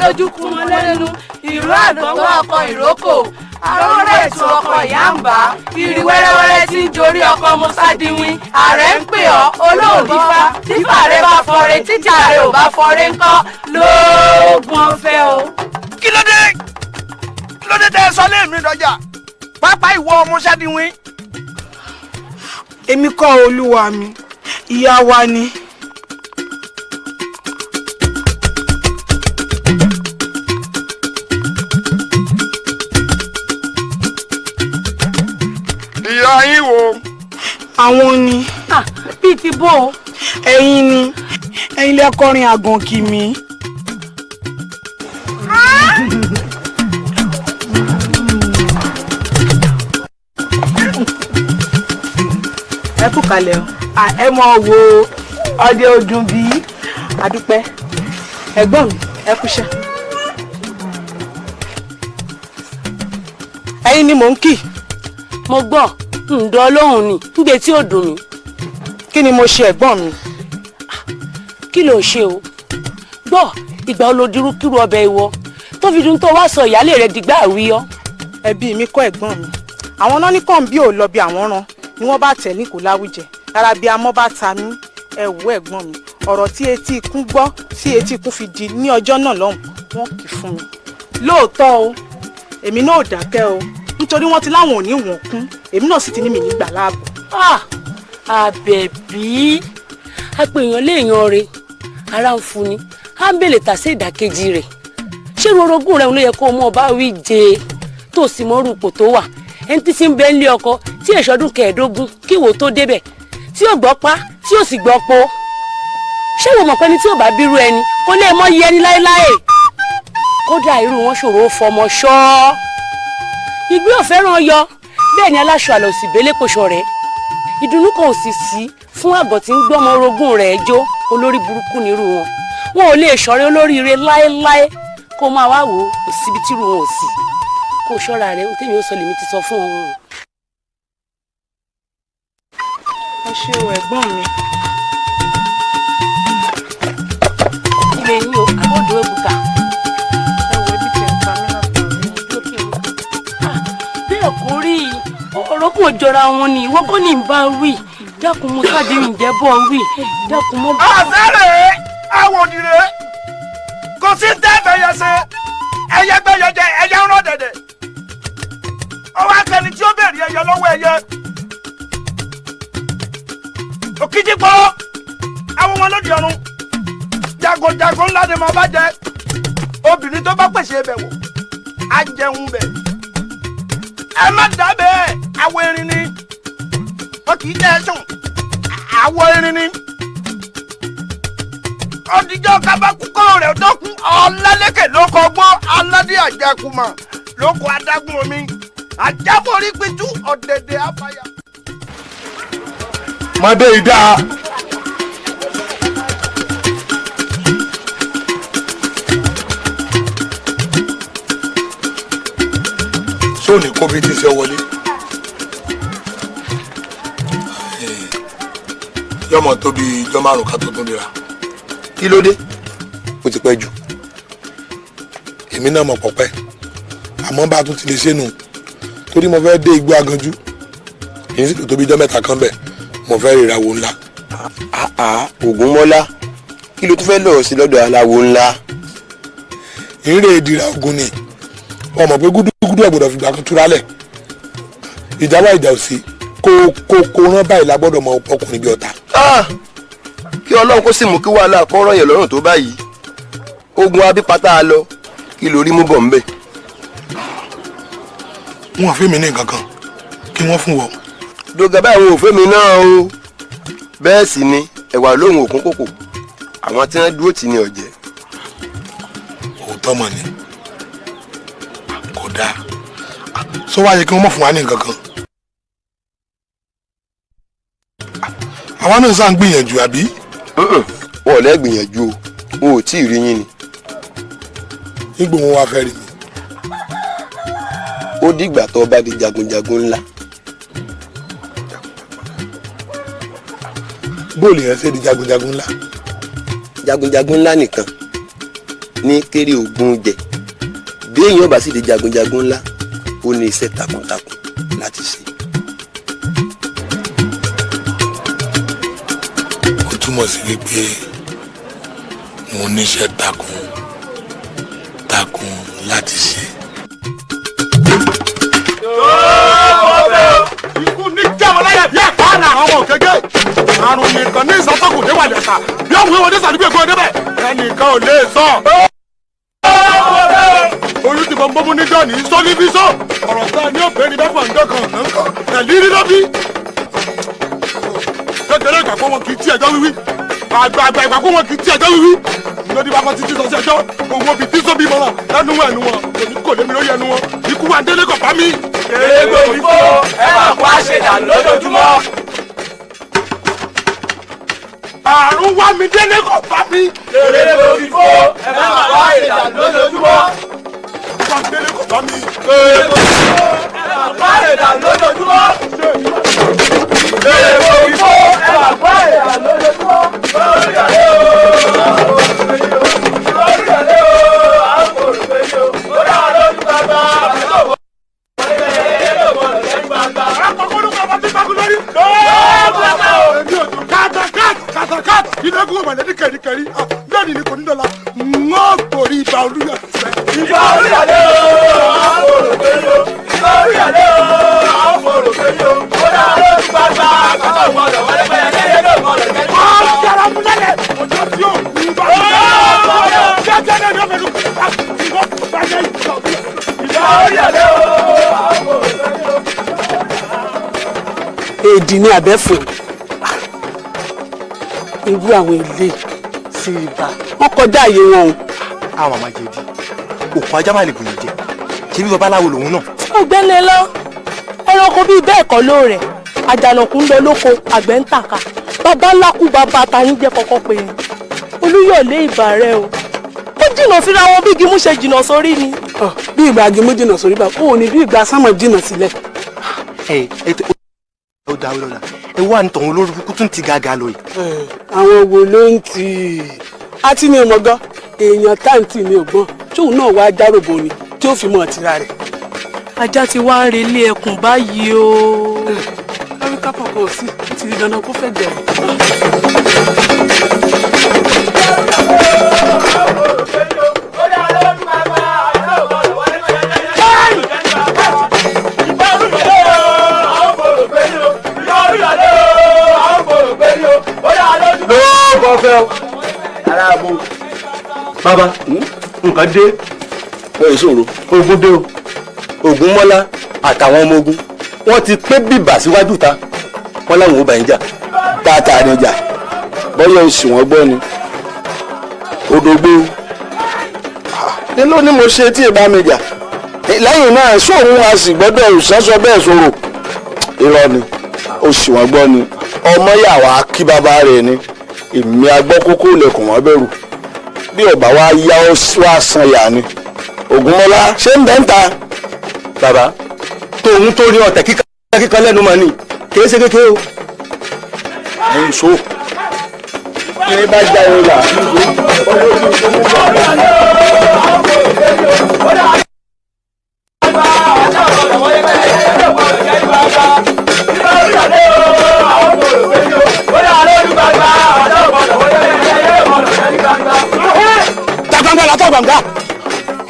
lójú kú mọ́ lẹ́nu ìró àgbọ̀ngbọ̀n ọkọ̀ ìrókò arọ́rẹ́ ètò ọkọ̀ ìyáǹbá ìrì wẹ́rẹ́wẹ́rẹ́ tí ń jorí ọkọ̀ mọ́sádìwín ààrẹ ń pè ọ́ olóòdìfá tífà rẹ bá fọre tíjà rẹ ò bá fọre ńkọ́ lóògùn ọ̀fẹ́ o. kí ló dé tẹ́ ẹ sọ léèmí dọjà pápá ìwọ mọ́sádìwín. èmi kọ́ olúwa mi ìyá wa ni. ìyá yín wo. àwọn ni. bíi ti bó o. ẹ̀yin ni ẹ̀yin lẹ kọrin àgàn kì mí. ẹ kú kalẹ̀ o. ẹ mọ wo ọdẹ ọdún bíi adúpẹ́ ẹ̀gbọ́n mi ẹ kúṣẹ́. ẹ̀yin ni mò ń kì. mo gbọ́ ǹdọ́ lóhùn ni nígbè tí ò dùn mí. kí ni mo ṣe ẹ̀gbọ́n mi. kí ló ṣe o gbọ́ ìgbà olódirúkúrú ọbẹ̀ ìwọ tó fi dùn tó wá sọ ìyáálé rẹ dìgbà àwíyọ. ẹbí mi kọ́ ẹ̀gbọ́n mi àwọn náà ní kàn bí ò lọ bí àwọn rán ni wọ́n bá tẹ̀ ní kò láwùjẹ rárá bí amọ́ bá ta mí ẹ wò ẹ̀gbọ́n mi ọ̀rọ̀ tí etí ikún gbọ́ tí etí ikún fi di ní ọjọ́ náà lọ́hùn wọ́n kì í fún mi. lóòótọ́ o èmi náà ò dákẹ́ o nítorí wọ́n ti láwọn ò ní wọ̀n kún èmi náà sì ti ní mi nígbà láàbò. àbẹ̀bí apèèyàn léèyàn rẹ̀ ara ń fún ni á ń bèlè tà sí ìdàkejì rẹ̀ ṣé rorogún rẹ̀ ló yẹ kó mọ ọba wí jẹ tó sì mọ rúpò tó wà ẹni tí ti ń bẹ nílé ọkọ tí èṣọdún kẹẹ̀ẹ́dógún kí wò tó débẹ̀ tí ò gbọ́ pa tí ò sì gbọ́ po ṣé wò mọ̀ pé ní tí ò bá bírú ẹni kó lè mọ yẹni láéláé kódà irú wọn ṣòro fọmọ ṣọ́ ìgbé ò fẹ́ràn yọ bẹ́ẹ̀ ni aláṣọ àlọ́ òsì bẹ́lẹ́ pòṣọ rẹ̀ ìdùnnú kan ò sì sí fún àgọ́ tí ń gbọ́mọ orogún rẹ̀ jó olórí burúkú nírú wọn ò lè ṣọ̀rẹ́ olóríire láéláé kó máa wá wò ó síbi tírú wọn ò sí kó ṣọ́ra rẹ̀ ohun tèmi ó sọ lèmi ti sọ fún òun. ẹ ṣe o ẹ̀gbọ́n mi. ilé yín o àbọ̀dọ̀ èbùkà. ẹ wo ibi tẹ̀ ń pa mí náà bẹ́ẹ̀ kò rí ọ̀rọ̀ kò jọra wọn ni ìwọ kọ́ ní bá wí dákun mo sáde ìjẹ́ bọ̀ wí dákun mo. àṣẹ́rẹ̀ àwọn òdìrẹ kò sí tẹ́ẹ̀fẹ̀ yẹn ṣe ẹyẹ gbẹ́yẹ jẹ ẹyẹ ń rán dẹ̀dẹ̀ ọwọ́ akẹni tí ó bèrè ẹyẹ lọ́wọ́ ẹyẹ òkìtì pọ̀ àwọn wọn lóde ọ̀run jagunjagun ńlá ni mo bá jẹ obìnrin tó bá pèsè ẹbẹ̀ wò á jẹun bẹ̀ ẹ má dábẹ́ àwọ̀ erin ni wọn kì í jẹ́ ẹ̀sùn àwọ̀ erin ni ọdíjọ́ kábàkúkọ́ rẹ̀ dọ́kun ọ̀làlẹ́kẹ̀ ló kọ́ gbọ́ aládé àjàkùmọ̀ ló kọ́ adágún omi ajábọ̀rí pitú ọ̀dẹ̀dẹ̀ afáyà. mọdé ìdá sóòní kóbi tí ṣe wọlé yọmọ tóbi ijọ́ márùn ká tó tún dira. kí ló dé ó ti pẹ́ jù. èmi náà mọ̀ pọ̀pẹ́ àmọ́ bá a tún ti lè ṣe nù torí mo fẹ́ dé igbó aganjú èyí sì tó tóbi ijọ́ mẹ́ta kan bẹ̀ mo fẹ́ rí ìràwọ̀ ńlá. Ògúnmọ́lá kí ló tún fẹ́ lọ sí lọ́dọ̀ aláwo ńlá. ìrè ìdìrà ogun ni ọmọ pé gúdúgúdú ọ̀gbọ̀dọ̀ fìgbà kan túra lẹ̀ ìjà wá ìjà òsì kó rán báyìí la gbọ́dọ̀ mọ ọkùnrin bí ọ̀tá. kí ọlọ́run kó sì mú kí wàhálà kọ́ rọ̀ yẹn lọ́rùn tó báyìí ogun abípatá lọ kí lórí mú bọ̀ ń bẹ̀. wọn fẹ́ mi ní nǹkan kan kí wọ́n fún wọ. dògà báyìí wọn ò fẹ́ mi náà o bẹ́ẹ̀ sì ni ẹ̀wà lóhùn òkun kòkò àwọn tí wọ́n dúró tì ní ọ̀jẹ̀. òótọ́ mọ̀ ni kò dáa sọ wá yẹ kí wọ́n mọ̀ fún wa ní nǹkan kan. àwa náà sá ń gbìyànjú àbí. wọn ò lẹ́ gbìyànjú o wọn ò tí ì rí yín ni. nígbà wọn wá fẹ́ rí mi. ó dìgbà tó bá di jagunjagun ńlá. bóòlù yẹn ṣe di jagunjagun ńlá. jagunjagun ńlá nìkan ní kéré ogun jẹ bí èèyàn bá sì di jagunjagun ńlá ó ní iṣẹ́ takuntakun láti ṣe. ó túmọ̀ sí wípé mo níṣẹ́ takuntakun láti ṣe. ikú ní jáwọláyà bí àpáàlà àwọn òkèké àrùn nìkan ní ìsọtọkùn dé wà lẹta bí ọmọ ìwọde sàdúgbò èkó débẹ̀ ẹnìkan ò lè sọ. oyún ti bọ̀ mbọ́mú níjọ́ ní sọ́lífíṣọ́ ọ̀rọ̀ sáà ní òpè ní bẹ́ẹ̀ fọ̀ ǹjọ́ kan tẹ̀lé rí lọ́bí. kékeré ìgbàgbọ́ wọn kì í tí ẹjọ́ wíwí àgbààgbà ìgbàgbọ́ wọn kì í tí ẹjọ́ wíwí lórí bá wọn títí sọ sí ẹjọ́ òun òbí tí sóbi mọ́ràn lẹ́nu ẹnu wọn kò lé mi lórí ẹnu wọn ikú wa délé kọ̀ bá mi. kérégbò ìfó ẹ máa kó àṣedà lójoojúmọ́. àrùn wá mi délé kọ̀ bá mi. kérégbò ìfó ẹ máa kó àṣedà lójoojúmọ́. wá mi délé kọ̀ bá mi. kérégbò ìfó ẹ máa kó àṣedà lójoojúmọ́. kérégbò ìfó ẹ máa kó àṣedà lójoojúmọ́. lórí àlẹ́ o. lórí àlẹ́ o. àwọn olùgbèjì o. ó dá lójú bàbá àbẹ̀lọ́wọ́. Kàtàkàt ìdókòwò mọ̀lẹ́ ní kẹ̀ríkẹ̀rí lónìí ni kò ní dọ̀la ń ó gbòrí ìbá olúyọ̀ sísẹ́. ìbá olúyàlẹ́ o àwọn olùgbèjì o ìbá olúyàlẹ́ o àwọn olùgbèjì o ó dá lójú bàbá àkàtà ọ̀gbọ̀dọ̀ wọlé pẹ̀lẹ́ lẹ́yìn ló gbọ́dọ̀ jẹ́ kí wọ́n. ó jẹ́ra mú lẹ́lẹ̀ ọjọ́ tí ó ń bá jẹ́jẹ́ náà yóò fẹ́ẹ́ ìbá bàjẹ́ ìbá olúyàlẹ́ o àwọn olùgbèjì o. èdè ní abẹ́fò irú àwọn ilé sí ibà wọn kọjá àyè wọn o. àwọn àmà jẹ̀bi òkú ajá má lè bùyàn jẹ ṣé bí babaláwo lòun náà. ọ̀gbẹ́ni lọ ẹranko bíi bẹ́ẹ̀ kọ́ ló rẹ̀ àjànàkú ń lọ lóko àgbẹ̀ ń tàka bàbá ńlá kú bàbá àtàyín jẹ́ kọ́kọ́ pé ni olúyọ̀lé ìbà rẹ o ó jìnnà síra wọn bí gimú ṣe jìnnà sórí ni. bí ìgbà gimú jìnnà sórí bá kó o ní bí ìgbà sámọ̀ jìnnà sílẹ̀. ó dáwé lọ́la ẹ wá ní tọ̀hún olórí kúkú tún ti gàgà lọ yìí. àwọn wo ló ń tì í àti ní ìmọ̀gán èèyàn táǹtì ní ògbọ́n tóun náà wá járòbó ni tí ó fi mọ̀ tira rẹ̀. ajá ti wá ń relé ẹkùn báyìí o. áfíríkà pọ̀pọ̀ sí ó ti di dandan kó fẹ́ gbẹ̀rù. aráàbò. bàbá nǹkan dé. wọ́n ìṣòro. ogun dé o Ògúnmọ́lá àtàwọn ọmọ ogun wọ́n ti pé bìbà síwájú ta wọ́n láwọn ò bá yín jà. tààtà ni jà bọ́yọ̀ ìsìn wọn gbọ́ ni odògbó ni ló ní mo ṣe tí ìbá mi jà lẹ́yìn náà sóòrùn a sì gbọ́dọ̀ ìsọ́sọ bẹ́ẹ̀ sọ̀rọ̀ irọ́ ni ó sì wọ́n gbọ́ ni ọmọ yàwá kí bàbá rẹ̀ ni èmi agbọ́ kókó lẹ̀kùn wọn bẹ̀rù bí ọba wa yá ọ wá san yà ni Ògúnmọ́lá ṣé ń bẹ́ ń ta. bàbá tóun tó rí ọ̀tẹ̀ kíkan lẹ́nu mọ́ ni kìí ṣe kékeré o. ẹ̀yin so ní bá já o là tagbangba la tagbangba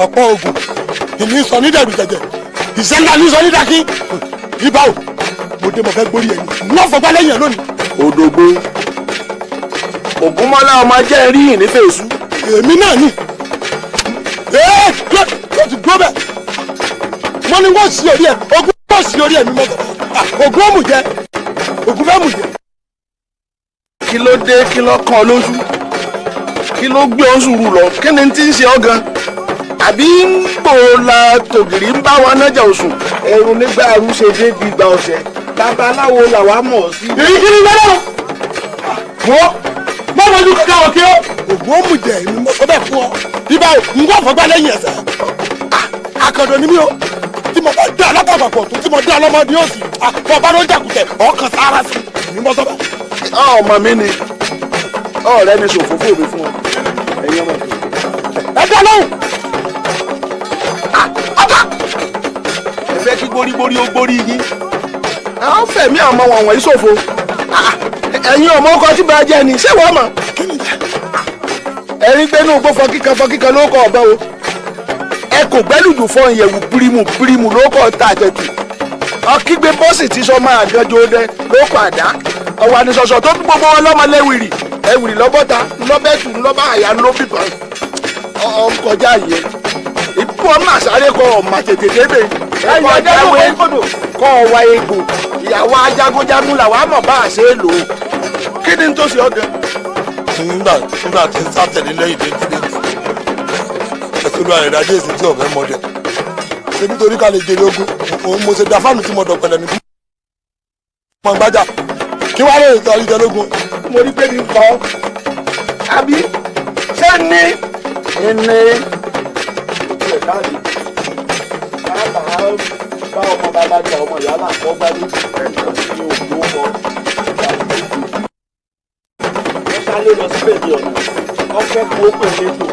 ọ̀pọ̀ ogun ìní sọ ní dẹ̀rù jẹjẹ ìṣẹ́ńdà ní sọ ní dàkí ibà o mo dé mo fẹ́ gbórí ẹni wọ́n fọgbà lẹ́yìn ẹ̀ lónìí. odògbó Ògúnmọ́lá ọmọ jẹ́ rí ìní fèsù. èmi náà ni yóò ti gbó bẹ́ẹ̀ wọ́n ní wọ́n sí orí ẹ̀ ogun wọ́n sí orí ẹ̀ mi mọ́tò ogun ọ̀mù jẹ ogun fẹ́ mù jẹ. kí ló dé kí ló kàn ọ́ lójú kí ló gbé ọ́ sùúrù lọ kí ni tí ń ṣe ọ́ gan àbí ń bò la tògìrì ń bá wa nájà oṣù ẹrù nígbà arúṣe dé di ìgbà ọ̀sẹ̀ babaláwo làwa mọ̀ sí. èyí kí ni gbọ́dọ̀ wọ́n bá wọn ju kankan òkè ó ògùn ọ̀mù jẹ èmi mọ́ sọ bẹ́ẹ̀ fún ọ ibà ń gbọ́ fọgbà lẹ́yìn ẹ̀sẹ̀ akọ̀dọ̀ ni mí o tí mo bá dá alákàpàpọ̀ tó tí mo dá ọlọ́mọdé yóò sì àpò ọba ló ń jàkùtẹ̀ ọkàn sára sí èmi mọ́ sọ bẹ́ẹ̀. ọmọ mi ni ọ̀rẹ́ mi ṣòfófó mi fún ọ ẹ̀yin ọmọ mi. ẹ dá lóhùn. ẹ fẹ́ kí gbórígbórí ó gbórí yín àwọn fẹ̀mí àmọ́ wọn wọ̀nyí ṣòfò ẹ̀yin ọmọ ọkọ tí bá jẹ́ ni ṣé wọ́n mọ̀ ẹ̀rín gbẹ́nu gbó fọkíkan ló kọ́ ọ̀bẹ o ẹ kò gbẹ́lùjù fọ ìyẹ̀wù pírímù ló kọ́ ta àtẹ̀tù ọkígbe bọ́ọ̀sì tí sọ máa gánjọ dẹ ló kọ́ àdá ọwọ́ ànisọ̀sọ̀ tó tún gbogbo wọn lọ́mọ lẹ́wìrì ẹ̀wìrì lọ́bọ̀ta ńlọ́bẹ̀tù ńlọ́bà àyà ńlọ́bìbọn ọkọjá yẹn ìbú ọmọ àsáré kọ ọmọ tètè débè ẹ̀yìn ọjọ́ kọ́ ọwọ́ egbò ìyàwó ajagunjagun làwọn àmọ̀ bá a ṣe é lò ó kí ni tó ṣe ọ gan. nígbà tí ń sátẹ̀lé lẹ́yìn déjìdéjì ẹ̀sùn lọ àrẹ̀dájẹ́ èsì tí ọ̀fẹ́ mọ́dẹ ṣé nítorí ká lè jèrè ogun mo ṣe da fáànù tí mo dọ̀ pẹ̀lẹ́ níbí mọ̀ gbájà kí wàá lè sọ ìjọlógún. mo rí pé ní kọ́ àbí ṣé ní ìní ìṣẹ̀ káàdì bá ọmọ bàbá jà ọmọ ìyá náà kọ́ gbá ní òkú ọmọ ẹ sáré lọ síbẹ̀ ní ọ̀nà wọ́n fẹ́ kó pè létò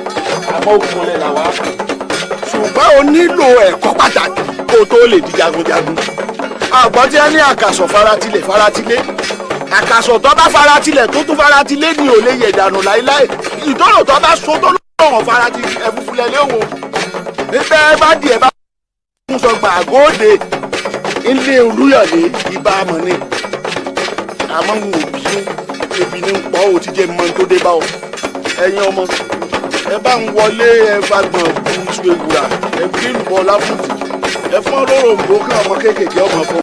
àmọ́ òkúnlẹ̀ làwọn á kù. ṣùgbọ́n o nílò ẹ̀kọ́ pàtàkì kó o tó lè di jagunjagun. àgbọ̀n tí ẹ ní àkàsọ̀ faratilẹ̀ àkàsọ̀ tó bá faratilẹ̀ tó tún faratilẹ̀ ni ò lè yẹ̀ dànù láéláé ìdọ́rọ̀ tó bá so tó lọ́wọ́ faratilẹ̀ ẹ̀fúnfúnlẹ̀ léwo níbẹ̀ bá di ẹ̀ bá ń sọ gbàgóde ilé olúyọ̀lé ìbámu ni àmọ́ ń wò bínú ebi ní pọ́ ò ti jẹ́ mọ́ tó dé bá ọ ẹ̀yin ọmọ ẹ bá ń wọlé ẹ bá gbọ̀n bu iṣu ewúra ẹ bí lùbọ́ láfùtì ẹ fún ọlọ́rọ̀ òǹbó kí ọmọ kéékèèké ọmọ fún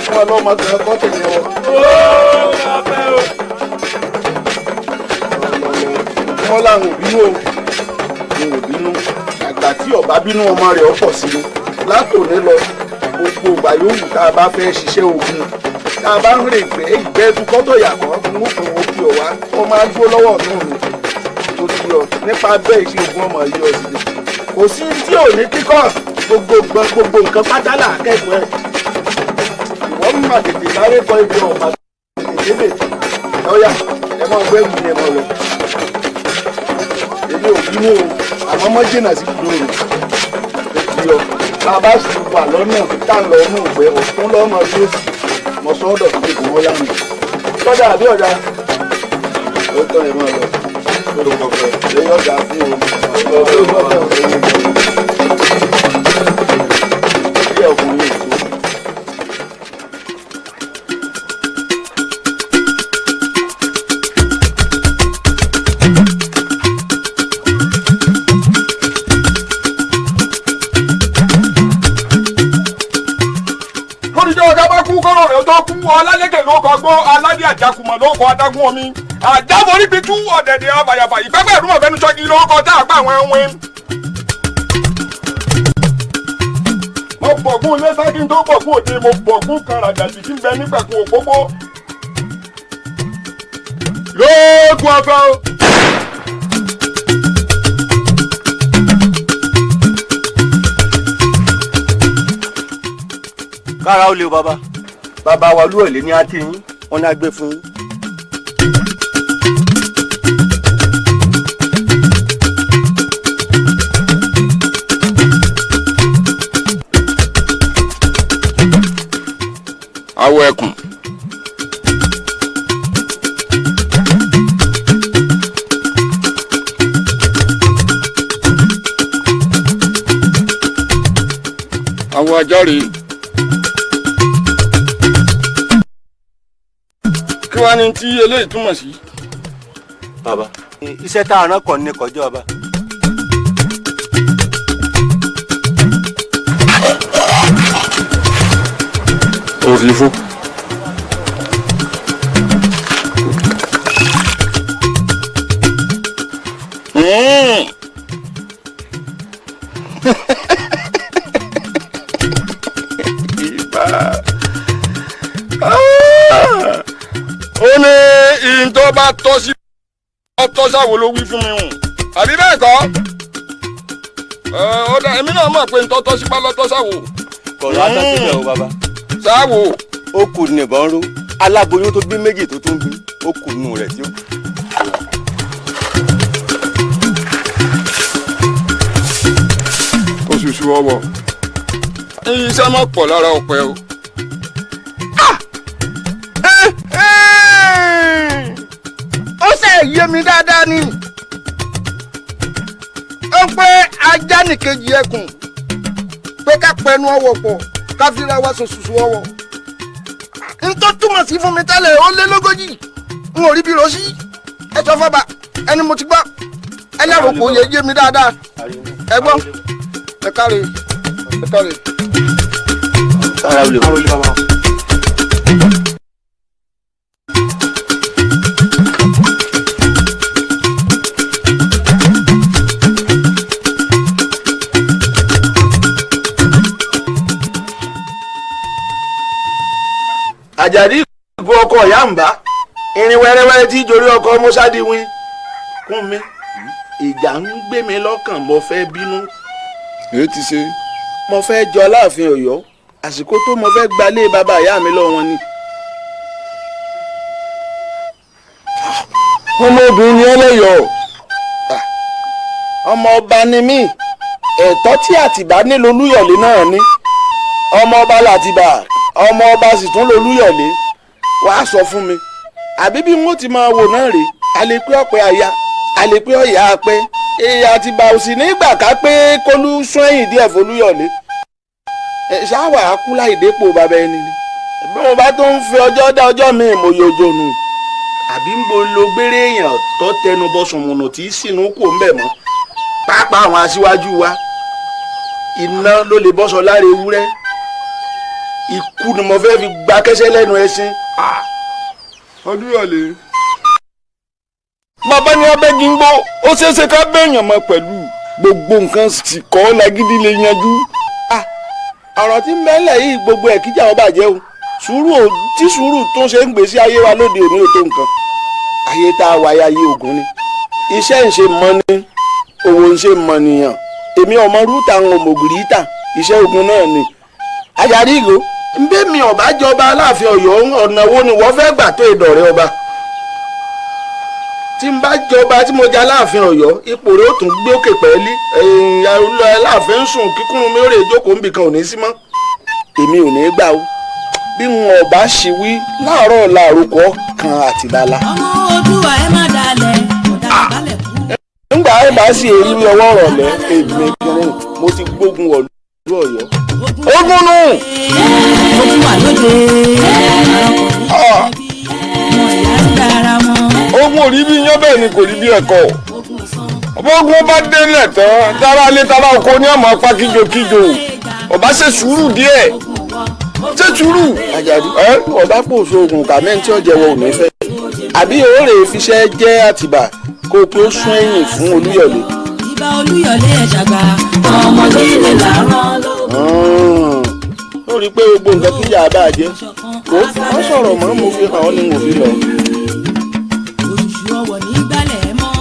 fún ọlọ́mọ kan kọ́ tẹ̀lé wọn. wọ́n láwọn òbínú o ní òbínú àgbà tí ọba bínú ọmọ rẹ̀ ọ̀pọ̀ sí ni látòní lọ gbogbo ìgbà yòówù tá a bá fẹ́ ṣiṣẹ́ ogun tá a bá ń rè gbé ìgbẹ́ tukọ́tọ̀ yàtọ̀ mú fún wọn kí ọ wá wọ́n máa dúró lọ́wọ́ ọ̀tún mi tó ti yọ nípa bẹ́ẹ̀ iṣẹ́ ogun ọmọ yìí ọ sílẹ̀ kò sí tí ò ní kíkọ́ gbogbo nǹkan pátá là kẹ́kọ̀ọ́ ẹ̀ ìwọ́n mú àtètè sáré kọ́ ibi ọ̀pá tètè débè ọ̀yà ẹ máa gbẹ́ mi ẹ máa lọ èmi ò bínú o àmọ́ mọ́ jìnnà sí ìlú rẹ̀ ètò yọ bàbá sì wà lọ́nà tá ń lọ inú ìgbẹ́ ọ̀tún lọ́mọ bí ó sì mọ sọ́dọ̀ tó lè gbowó lánàá sọ́dọ̀ àbí ọ̀dà ó tọ́ ẹ̀ máa lọ lórúkọ fẹ́ lẹ́yìn ọ̀dà fún o ilé ọkùnrin èso. kọ́rọ̀ rẹ̀ tó kú ọlálẹ́kẹ̀ ló kọ́ gbọ́ aládé àjàkùmọ̀ ló kọ́ adágún omi àjáborí pitú ọ̀dẹ̀dẹ̀ ọ̀bàyàfà ìpẹ́pẹ́ ìrúmọ̀ fẹ́nu sọ́kì ló kọ́ tá a pa àwọn ẹ̀wọ̀n. mo bọ̀gún lẹ́sà kí n tó bọ̀gún òde mo bọ̀gún kan ràjàjì kí n bẹ nípẹ̀kun òpópó. lóògùn ọ̀fẹ́ o. kára ó lé o bàbá bàbá wa olú ọ̀lẹ́ ní àti yín wọn ní agbé fún yín. awọ ẹkùn. awọ ajá rèé. kí wàá ní tí eléyìí túmọ̀ sí. bàbá iṣẹ́ tá a rán kàn ní kọjá ọba. òrìfó. ó ní ìyìn tó bá tọ́ sí ọtọ́ sáwo ló wí fún mi hùn àbí bẹ́ẹ̀ kọ́ èmi náà mọ̀ pé ń tọ́tọ́ sí pálọ́tọ́ sáwo. kọ̀ọ̀rọ̀ àtàkùnrin ọ̀ bàbá. sáwo. ó kù nìbọn ró aláboyún tó bí méjì tó tún bí ó kù nù rẹ̀ tí ó. oṣooṣù ọwọ́ iṣẹ́ máa pọ̀ lára ọ̀pẹ o. ó ṣe yé mi dáadáa ni ó pé ajá nìkejì ẹkùn pé ká pẹnu ọwọ́ pọ̀ ká fira wá ṣoṣooṣù ọwọ́ n tó túmọ̀ sí fún mi tẹ́lẹ̀ ó lé lógójì n ò rí bí rosí ẹ sọ fọba ẹni mo ti gbọ́ ẹlẹ́rù kò yé mi dáadáa ẹ gbọ́ ẹ káre ẹ káre. sára olè bàbá. ọkọ ìyá ń bá irin wẹ́rẹ́wẹ́rẹ́ tí jorí ọkọ mọ́sádìwín kún mi ìjà ń gbé mi lọ́kàn mo fẹ́ bínú. èyí ti ṣe. mo fẹ́ jọ láàfin Ọ̀yọ́ àsìkò tó mo fẹ́ gbalé bàbá ìyá mi lọ́wọ́ wọn ni. ọmọbìnrin ni ẹlẹ́yọ̀. ọmọ ọba ni mí ẹ̀tọ́ tí Àtìbá ní lolúyọ̀lé náà ní ọmọ ọba làtìbà ọmọ ọba sì tún lolúyọ̀lé wàá sọ fún mi àbí bí wọ́n ti máa wò náà rèé àlepé ọ̀pẹ àyà àlepé ọ̀yà apẹ́ èyí Àtìbà ò sì nígbà ká pé kólú sún ẹ̀yìn díẹ̀ folúyọ̀lé ṣáwà á kú láì dépò bàbá ẹni ni bí mo bá tó ń fi ọjọ́ dá ọjọ́ mi mo yọjọ́ nù àbí ń bo lo gbére èèyàn tó tẹnu bọ sùnmùnù tí sínú kò ń bẹ̀ mọ́ pápá àwọn aṣíwájú wa iná ló lè bọ́sọ lára ewúrẹ́ ikú ni mo fẹ́ fi gba kẹ́sẹ́ lẹ́nu ẹṣin. Olúyọ̀lé. bàbá ni abẹ́gi ń gbọ́ ó ṣeéṣe ká bẹ́ẹ̀yàn mọ́ pẹ̀lú gbogbo nǹkan sì kọ́ lágídí lè yanjú. ọ̀rọ̀ tí ń bẹ́lẹ̀ yìí gbogbo ẹ̀ kíjà wọn bàjẹ́ o sùúrù tí sùúrù tó ṣe ń gbèsè ayé wa lóde òní ò tó nǹkan ayé tá a wáyé ayé ògùn ni iṣẹ́ ń ṣe mọ́ ni owó ń ṣe mọ́ nìyàn èmi ọmọ rúta àwọn òmògìrì tà iṣẹ́ ogun náà ni Àjàdí Ìgò ń bẹ́ mi ọ̀bá jọba Aláàfin Ọ̀yọ́ ọ̀nà wo ni wọ́n fẹ́ gbà tó ìdọ̀rẹ́ ọba tí n bá jọba tí mo jẹ Aláàfin Ọ̀yọ́ ipò rẹ̀ ó tún gbé òkè pẹ́ẹ́lí Aláàfin ń sùn kíkún mi ó rè jókòó níbì kan ò ní sí mọ́ èmi ò ní gbà ó bí wọn ọba ṣì wí láàárọ̀ làrúkọ kan Àtìbálá. ọmọ Oòduà ẹ má dalẹ̀ ọ̀dà balẹ̀ kú. nígbà ẹ bá sì èrí bí ọwọ́ rọ̀lẹ́ èmi kìnìún mo ti gbógun wọ̀lú Ọ̀yọ́. ogun nù. ogun wà lóde ogun ò rí bí iyán bẹ́ẹ̀ ni kò rí bí ẹ̀kọ́ ọgbọ́n bá délẹ̀ tán tára lé tára oko ní ọmọ apá kíjokíjo ọba ṣe sùúrù díẹ̀ ṣe sùúrù. Àjàdí ọba pòṣù oògùn kàmẹ́ntì ọ̀jẹ̀wọ̀ ò ní fẹ́ àbí òórè fiṣẹ́ jẹ́ Àtìbà kó o pé ó sún ẹ̀yìn fún Olúyọ̀lé. ìbà Olúyọ̀lé ẹ̀ ṣàgbà ọmọdé lè làárọ̀ ló. ó rí i pé gbogbo nǹkan kíjà bá jẹ́ kó wọ́n sọ̀rọ̀ mọ́ mo fi hàn ọ́ ni mo fi lọ. oṣù ọwọ̀ ní gbálẹ̀ mọ́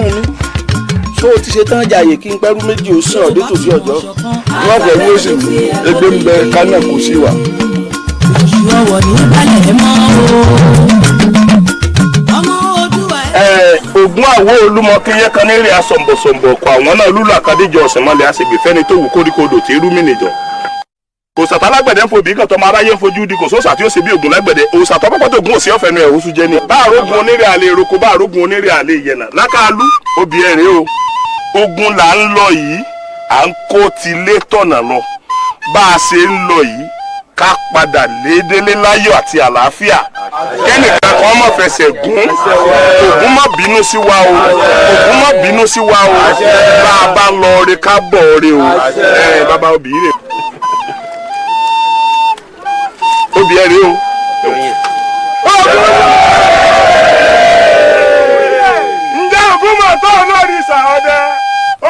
o. ṣó o ti ṣe tán jàyè kí n pẹ́rú méjì ó sàn ọdún tòsí ọjọ́ wọ́n fẹ́ wí ó sì wù ẹgbẹ́ ń bẹ kánà kò sí wà. oṣù ọwọ̀ ní gbálẹ̀ mọ́ o. ọmọ Oòduà Ògún àwo olúmọkẹyẹ kan nílé asọ̀nbọ̀sọ̀nbọ̀ ọkọ̀ àwọn náà lúlù àkàdéjọ ọ̀sẹ̀ mọ́lẹ̀ àṣegbè fẹ́ni tó wù kóríkodò tí irú mi nìjọ. kò sàtà lágbẹ̀dẹ ń fobì kan tọmọ aráyé ń fojú di kò sóòsà tí ó ṣe bí Ògún lágbẹ̀dẹ òòsà tọpọpọ tó gún òsì ọ̀fẹ́ nu ẹ̀hún sùjẹ́ ni. bá àrógun onírè àlè eroko bá àrógun onírè àlè ìyẹnà lákàlú obì ẹ̀rẹ́ o. ogun là ń lọ yìí à ń kó tilé tọ̀nà lọ bá a ṣe ń lọ yìí ká padà lédélé láyọ̀ àti àlàáfíà kẹ́nìkan kan má fẹsẹ̀ gún Ògún má bínú sí wa o Ògún má bínú sí wa o bá a bá lọ rí ká bọ̀ rí o bàbá obì rè obì ẹ̀ rí o. ǹjẹ́ Ògún mọ̀ tó lórí sàọ́dẹ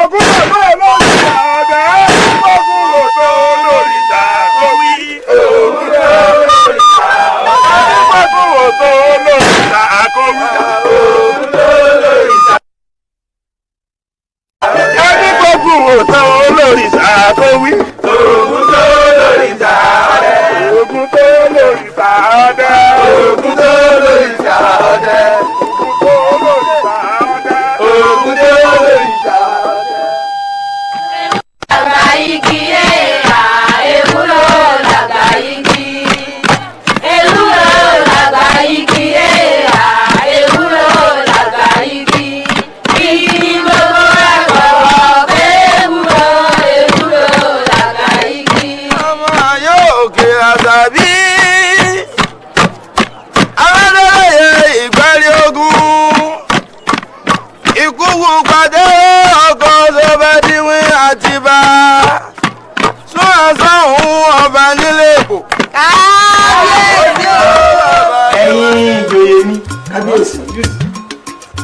Ògún mọ̀ tó lórí sàọ́dẹ Ògún mọ̀ tó lórí sàkówí Ògún tó lórí sàọ́dẹ Ògún mọ̀ tó lórí sàkówí Ògún tó lórí sàkówí ẹni Ògún mọ̀ tó lórí sàkówí Ògún tó lórí sàọ́dẹ Ògún tó lórí sàọ́dẹ Ògún tó lórí sàọ́dẹ.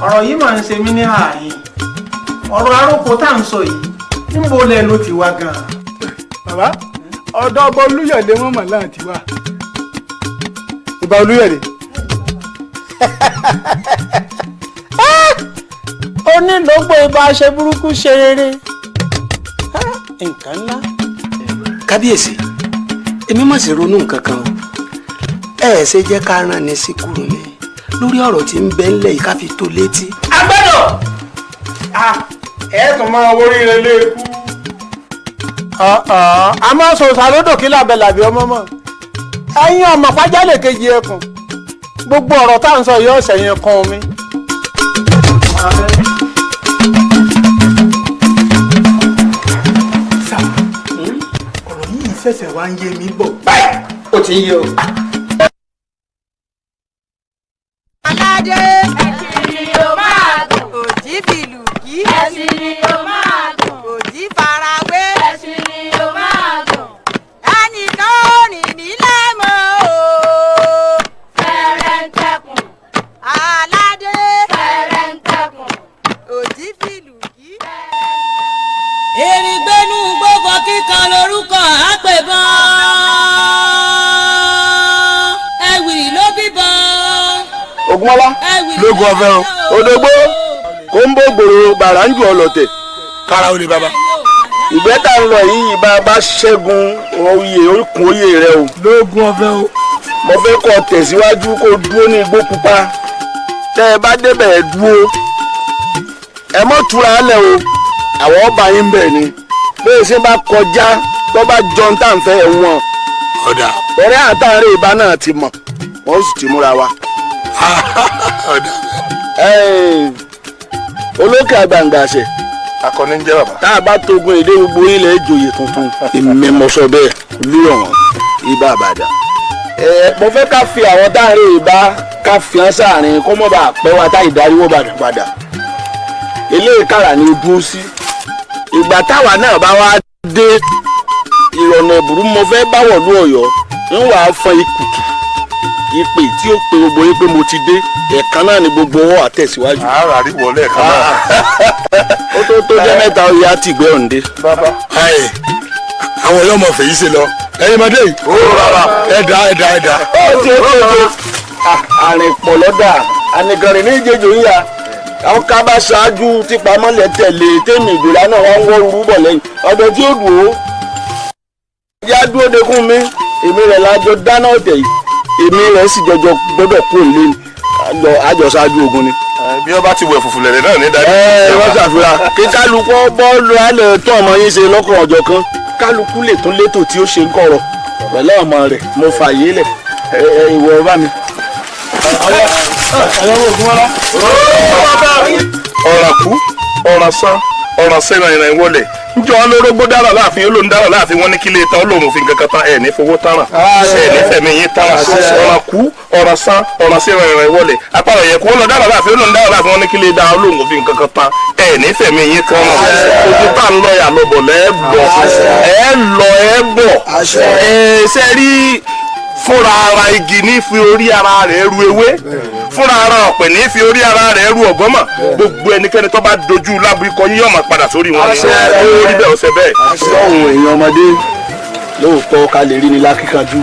ọ̀rọ̀ yìí máa ń ṣe mí ní ààyè ọ̀rọ̀ aróko tá à ń sọ yìí níbo lẹ ló ti wá gan-an. bàbá ọ̀dọ̀ ọba Olúyọ̀lé mọ̀mọ́ náà ti wá. ìbà Olúyọ̀dé. onílògbò ìbá ṣe burúkú ṣe rere nǹkan ńlá. kábíyèsí èmi má sì ronú nǹkan kan o ẹ ṣe jẹ́ ká rán ni sí kúrò ní lórí ọ̀rọ̀ tí ń bẹ ńlẹ̀ yìí ká fi tó létí. agbẹ́dọ̀ ẹ tún máa wórí rẹ léèkú. a máa sọ sàlódò kí làbẹ̀ làbí ọmọ mọ́ ẹ̀yin ọmọ pàjálè kejì ẹkùn gbogbo ọ̀rọ̀ tá à ń sọ yóò ṣẹ̀yìn kan mi. ọ̀rọ̀ yìí ṣẹ̀ṣẹ̀ wá ń yé mi bọ̀ báyìí ó ti ń yé o. aládé ẹ̀sìn ni o máa dùn òjì fìlù kí ẹ̀sìn ni o máa dùn òjì farawé ẹ̀sìn ni o máa dùn ẹnìkan ò rìn nílẹ̀ mọ́ o fẹ̀rẹ̀ǹtẹ̀kùn aládé fẹ̀rẹ̀ǹtẹ̀kùn òjì fìlù kí. èrìgbẹ́nu gbogbo kíkan lórúkọ àpèbọ́n ẹ̀wìrì ló bíbọn. Ògúnmọ́lá lógun ọ̀fẹ́ o. Odògbó kóńbó gbòòrò bàránjù ọlọ̀tẹ̀. kára ó lè bàbá. ìgbẹ́ta ń lọ yìí bá a bá ṣẹ́gun oyè orúkún oyè rẹ o. lógun ọ̀fẹ́ o. mo fẹ́ kọ́ tẹ̀síwájú kó dúró ní igbó pupa tẹ́ ẹ bá débẹ̀ ẹ dúró ẹ mọ́ túra lẹ̀ o àwọn ọba yín bẹ̀ ni bẹ́ẹ̀ ṣe bá kọjá tó bá jọ ń tàn fẹ́ ẹ̀ wọ̀n. ọ̀dà. ọ̀rẹ́ àtàrin ìbá náà ti mọ̀ wọ́n sì ti múra wa. ọ̀dà. olókè àgbàǹgbàṣẹ. akọni ń jẹ́ bàbá. tá a bá togun èdè gbogbo ilẹ̀ ìjòyè tuntun ìmẹ̀mọ́sọ bẹ́ẹ̀ lúrọ̀wọ̀n ibà àbàdà. mo fẹ́ ká fi àwọn táàrin ìbá ká fi hàn sáàrin kó mọ́ bá a pẹ́ wa táyì dáríwó padà. eléyìí kára ni o dúró sí. ìgbà táwa náà bá wá dé ìrọ̀nà ìbùrú mo fẹ́ báwọ̀ lú ọ̀yọ́ ń wà á fọn ikùtù ìpè tí ó pe gbogbo yín pé mo ti dé ẹ̀ẹ̀kan náà ni gbogbo wọn àtẹ̀síwájú. àárà rí wọlé ẹ̀kan náà. ó tó jẹ́ mẹ́ta ó yá tìgbẹ́ òǹdé. bàbá. àwọn yóò mọ̀ fèyí ṣe lọ ẹ̀yin ọmọdé yìí. ó bàbá. ẹ̀dá. ó ti àrìn pọ̀ lọ́dà ànìkànrìn ní ìjẹjọ ń yà àwọn ká bá ṣáájú tí pamọ́lẹ̀ tẹ̀lé tèmi ìgbéra náà wọ́n ń wọ́ rúbọ̀ lẹ́yìn ọ̀dọ̀ tí ó dùn ó. ìyá dúró dekún mi èmi rẹ̀ lájọ dáná ọ̀tẹ̀ yìí èmi rẹ̀ sì jọjọ gbọ́dọ̀ kú òǹlé ni àjọ ṣáájú ogun ni. bí wọ́n bá ti wẹ̀ fùfù lẹ̀lẹ̀ náà ní dájú. wọ́n ṣàfihàn kí kálukú bọ́ọ̀lù alẹ́ tó ọmọ yín ṣe lọ́kọ̀ ọ̀jọ̀ kan kálukú lè tún létò tí ó ṣe ń kọ̀rọ̀ pẹ̀lú ọmọ rẹ̀ mo fààyè lẹ̀ ìwọ bá mi. ọ̀ràn kú ọ̀ràn san ọ̀ràn sẹ́nà ìrìn wọlé njọ́ olórógbó dára láàfin olóhùn dára láàfin wọn ní kílé tán olóhùn òfin kankan tán ẹ̀ ní fowó tánràn ẹ̀ ní fẹ̀mí yín tánràn ọ̀ràn kú ọ̀ràn san ọ̀ràn sẹ́nà ìrìn wọlé apára yẹ kó lọ dára láàfin olóhùn dára láàfin wọn ní kílé dá olóhùn òfin kankan tán ẹ̀ ní fẹ̀mí yín tánràn ojú tá ń lọ yà lọ́bọ̀ lẹ́ẹ̀bọ̀ ẹ̀ lọ ẹ̀ bọ̀ ẹ̀ sẹ́rí fúnra ara igi ní fi orí ara rẹ̀ ru ewé fúnra ara ọ̀pẹ̀ ní fi orí ara rẹ̀ ru ọ̀gọ́mọ̀ gbogbo ẹnikẹ́ni tó bá dojú lábú ikọ̀ yíyọ̀ máa padà sórí wọn ni ó rí bẹ́ẹ̀ ọ̀sẹ̀ bẹ́ẹ̀. lọ́hùn èèyàn ọmọdé lóòótọ́ ká lè rí ni lákìkanjú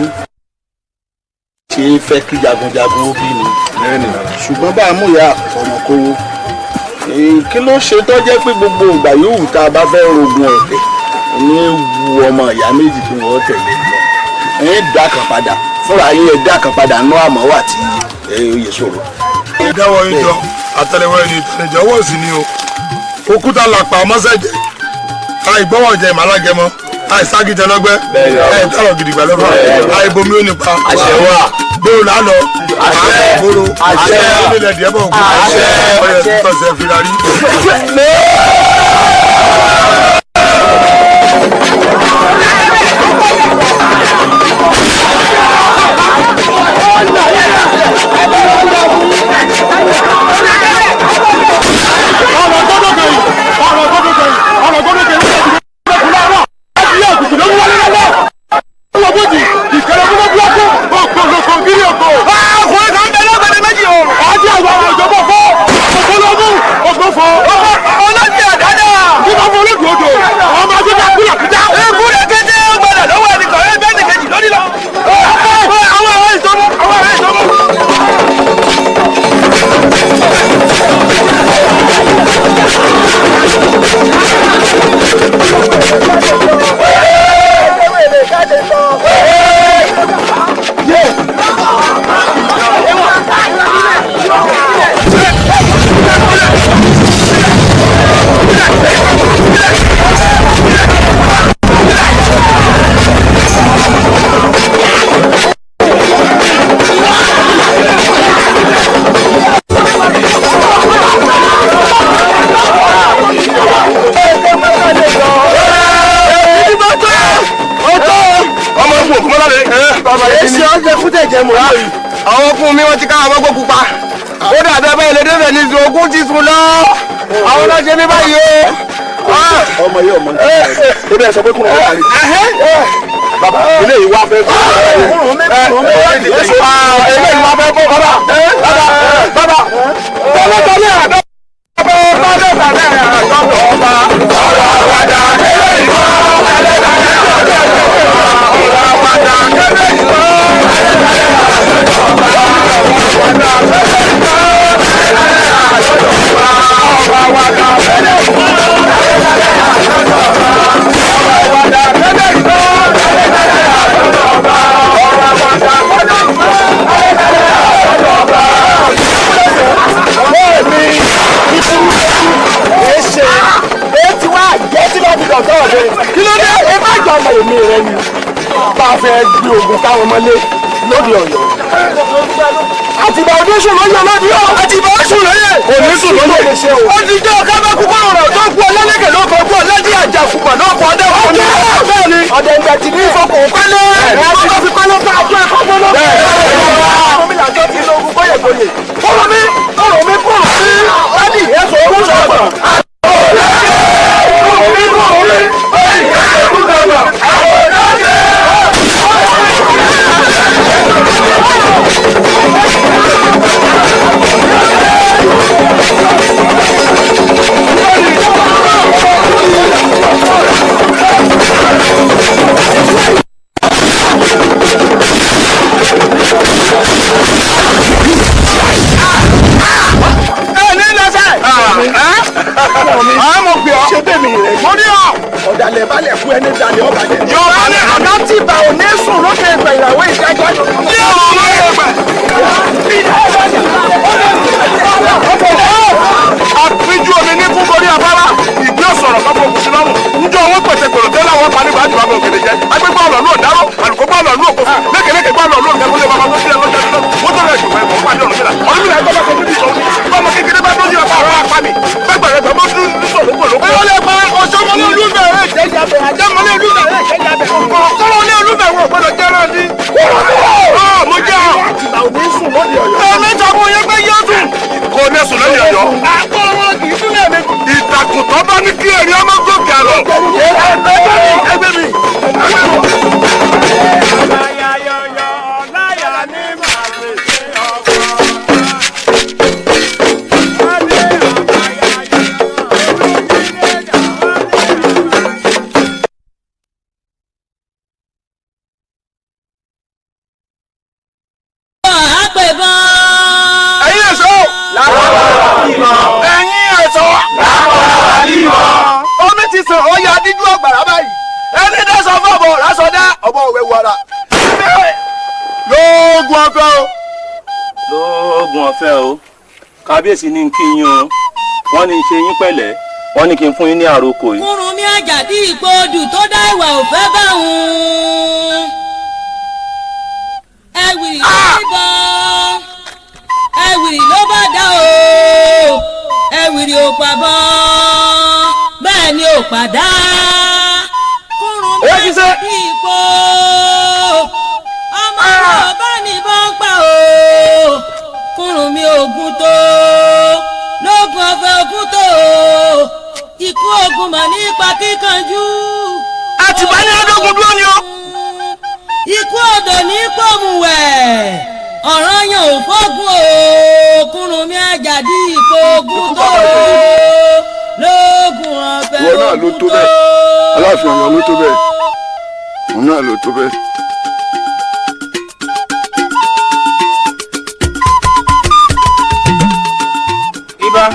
ṣe é fẹ́ kí jagunjagun ó bí ni ṣùgbọ́n bá a mú ìyá ọmọ kówó kí ló ṣe tó jẹ́ pé gbogbo ìgbà yòówù tá a bá fẹ́ rogun ọ̀tẹ̀ ní wu ọmọ ìyá méjì tí wọ́n tẹ̀lé lọ ẹ̀ dá kan padà fúnra yín ẹ̀ dá kan padà nú àmọ́ wà tí oyè sọ̀rọ̀. ìdáwọ́ ìjọ àtẹ́lẹwọ́ ẹni ìtẹ̀lẹ̀jọ́ wọ̀ sí ni o òkúta làpá ọmọsẹ̀jẹ̀ àìgbọ́wọ̀ jẹ ìmàlágẹmọ àìságìjẹ lọ́gbẹ́ ẹ̀ẹ́dárọ̀ gidigba lọ́fà àìbomi ó nípa gbòòrò lálọ́ àgbòòrò onílẹ̀ díẹ̀ bọ̀ òkú ọ̀yẹ̀ tọ̀sẹ̀ fìlà rí. àwọn okùn mi wọ́n ti ká àwọn gbogbo pupa ó dàbí ẹbẹ́ ilé débẹ̀ ní ogun ti sùn lọ àwọn náà ṣe ní báyìí o. ọmọ yìí ọmọ ní ó bẹ́ẹ̀ sọ pé kúrò wà ní. bàbá ilé yìí wá fẹ́ kó eléyìí wá fẹ́ kó bàbá tọ́lẹ̀ àdó kí ló dé ẹ má jọ ọmọ èmi rẹ ni bá a fẹ́ gbé ogun káwọn ọmọlé lóde Ọ̀yọ́ àtìbà oníṣùn lóye lóde ọ àtìbà oníṣùn lóye oníṣùn lóye ó ti jẹ́ ọ̀ká bá kú kọ́rọ̀ rẹ̀ tó kú ọlọ́lẹ́kẹ̀ ló kọ́ kú ọlẹ́dí àjàkùpọ̀ náà kọ́ ọdẹ wọn ní bẹ́ẹ̀ ni ọ̀dẹ̀ ìgbà tí ní ìfọkùn pẹ́lẹ́ ẹ̀ wọ́n bá fi pẹ́lẹ́ ká àjọ ẹ̀kọ́ gbọ́dọ̀ bẹ́ẹ̀ mi làjọ ti lóògùn gbóyègbóyè kọ́rọ̀ mi kúrò sí ládì ẹ̀sọ́ orúṣọ̀ ọ̀gbọ̀n ọ̀dàlẹ̀ balẹ̀ fún ẹni dalẹ̀ ọ̀bàlẹ̀. yọ̀ọ̀bà ni àná tí bá ò ní sùn lókè ìgbà ìràwọ̀ ìdájọ́. àpéjú omi ní fún borí afárá ìgbé ọ̀sọ̀rọ̀ káfọ́ òkú sí lọ́rùn njẹ́ owó pèsè gbòòrò tẹ́ láwọn pa nígbà àjùmọ̀ àbẹ̀ òkèlè jẹ́ agbégbá ọ̀nà lóò dáró àlùkò bá ọ̀nà lóò kó fún lékeleke bá ọ̀nà lóò kẹ́kọ̀ọ́ lé bàbá tó sílẹ̀ lọ́jọ́ ìlú wọ́n tó rẹ̀ jù wọ́n ẹ̀kọ́ pàdé ọ̀nà sílẹ̀ ọ̀nà mílẹ̀ ẹ̀kọ́ bá kọ́ níbi ìṣòro bọ́mọ kékeré bá tó yẹ fún àwọn apá mi gbẹgbẹ̀rẹ̀ gbẹmọ́ dún nísòro gbòòrò. wọ́n lè pa ọ̀ṣọ́mọlé olúbẹ̀rẹ̀ ìjẹ́jàbẹ̀ àjẹmọlé olúbẹ̀rẹ̀ ìjẹ́jàbẹ̀ kọ́mọlé olúbẹ̀rẹ̀ ògbọ́dọ̀ jẹ́rán ní. mo jẹ́ ọ́ ẹ̀mẹ́ta mo yẹ pé yóò dùn. kò ní sùn lẹ́yìn Ọ̀yọ́. àkọ́rọ́ kì í tún lẹ́ẹ̀mí. ìtàkùn tó bá ní kí èrè ọmọ gòkè àlọ́. ẹgbẹ́ mi. lóògùn ọ̀fẹ́ o. lóògùn ọ̀fẹ́ o kábíyèsí ní kí yín o wọ́n ní ṣe yín pẹ̀lẹ́ wọ́n ní kí n fún yín ní àròkọ yìí. Kúrúnmí Àjàdí Ìgbòdù tó dá ìwà òfẹ́ bá òun. ẹ̀wìrì ló bíbọ ẹ̀wìrì ló bá dá o ẹ̀wìrì ò pàbọ bẹ́ẹ̀ ni ò pàdá. Kúrúnmí Àjàdí Ìgbò ọmọ bàbá nìbọn pa o. Kúrúnmí ogun tó lógun ọ̀fẹ́ ogun tó ikú ogun mà nípa kíkanjú. àtìbá ní adógun dúró ni o. ikú odò ní pòmùwẹ̀ ọ̀ràn yẹn ò fọ́gun o. Kúrúnmí Àjàdí Ìgbò ogun tó lógun ọ̀fẹ́ ogun tó. Aláàfin Ọ̀yọ́ ló tó bẹ́ẹ̀ òun náà ló tó bẹ́ẹ̀. Ibà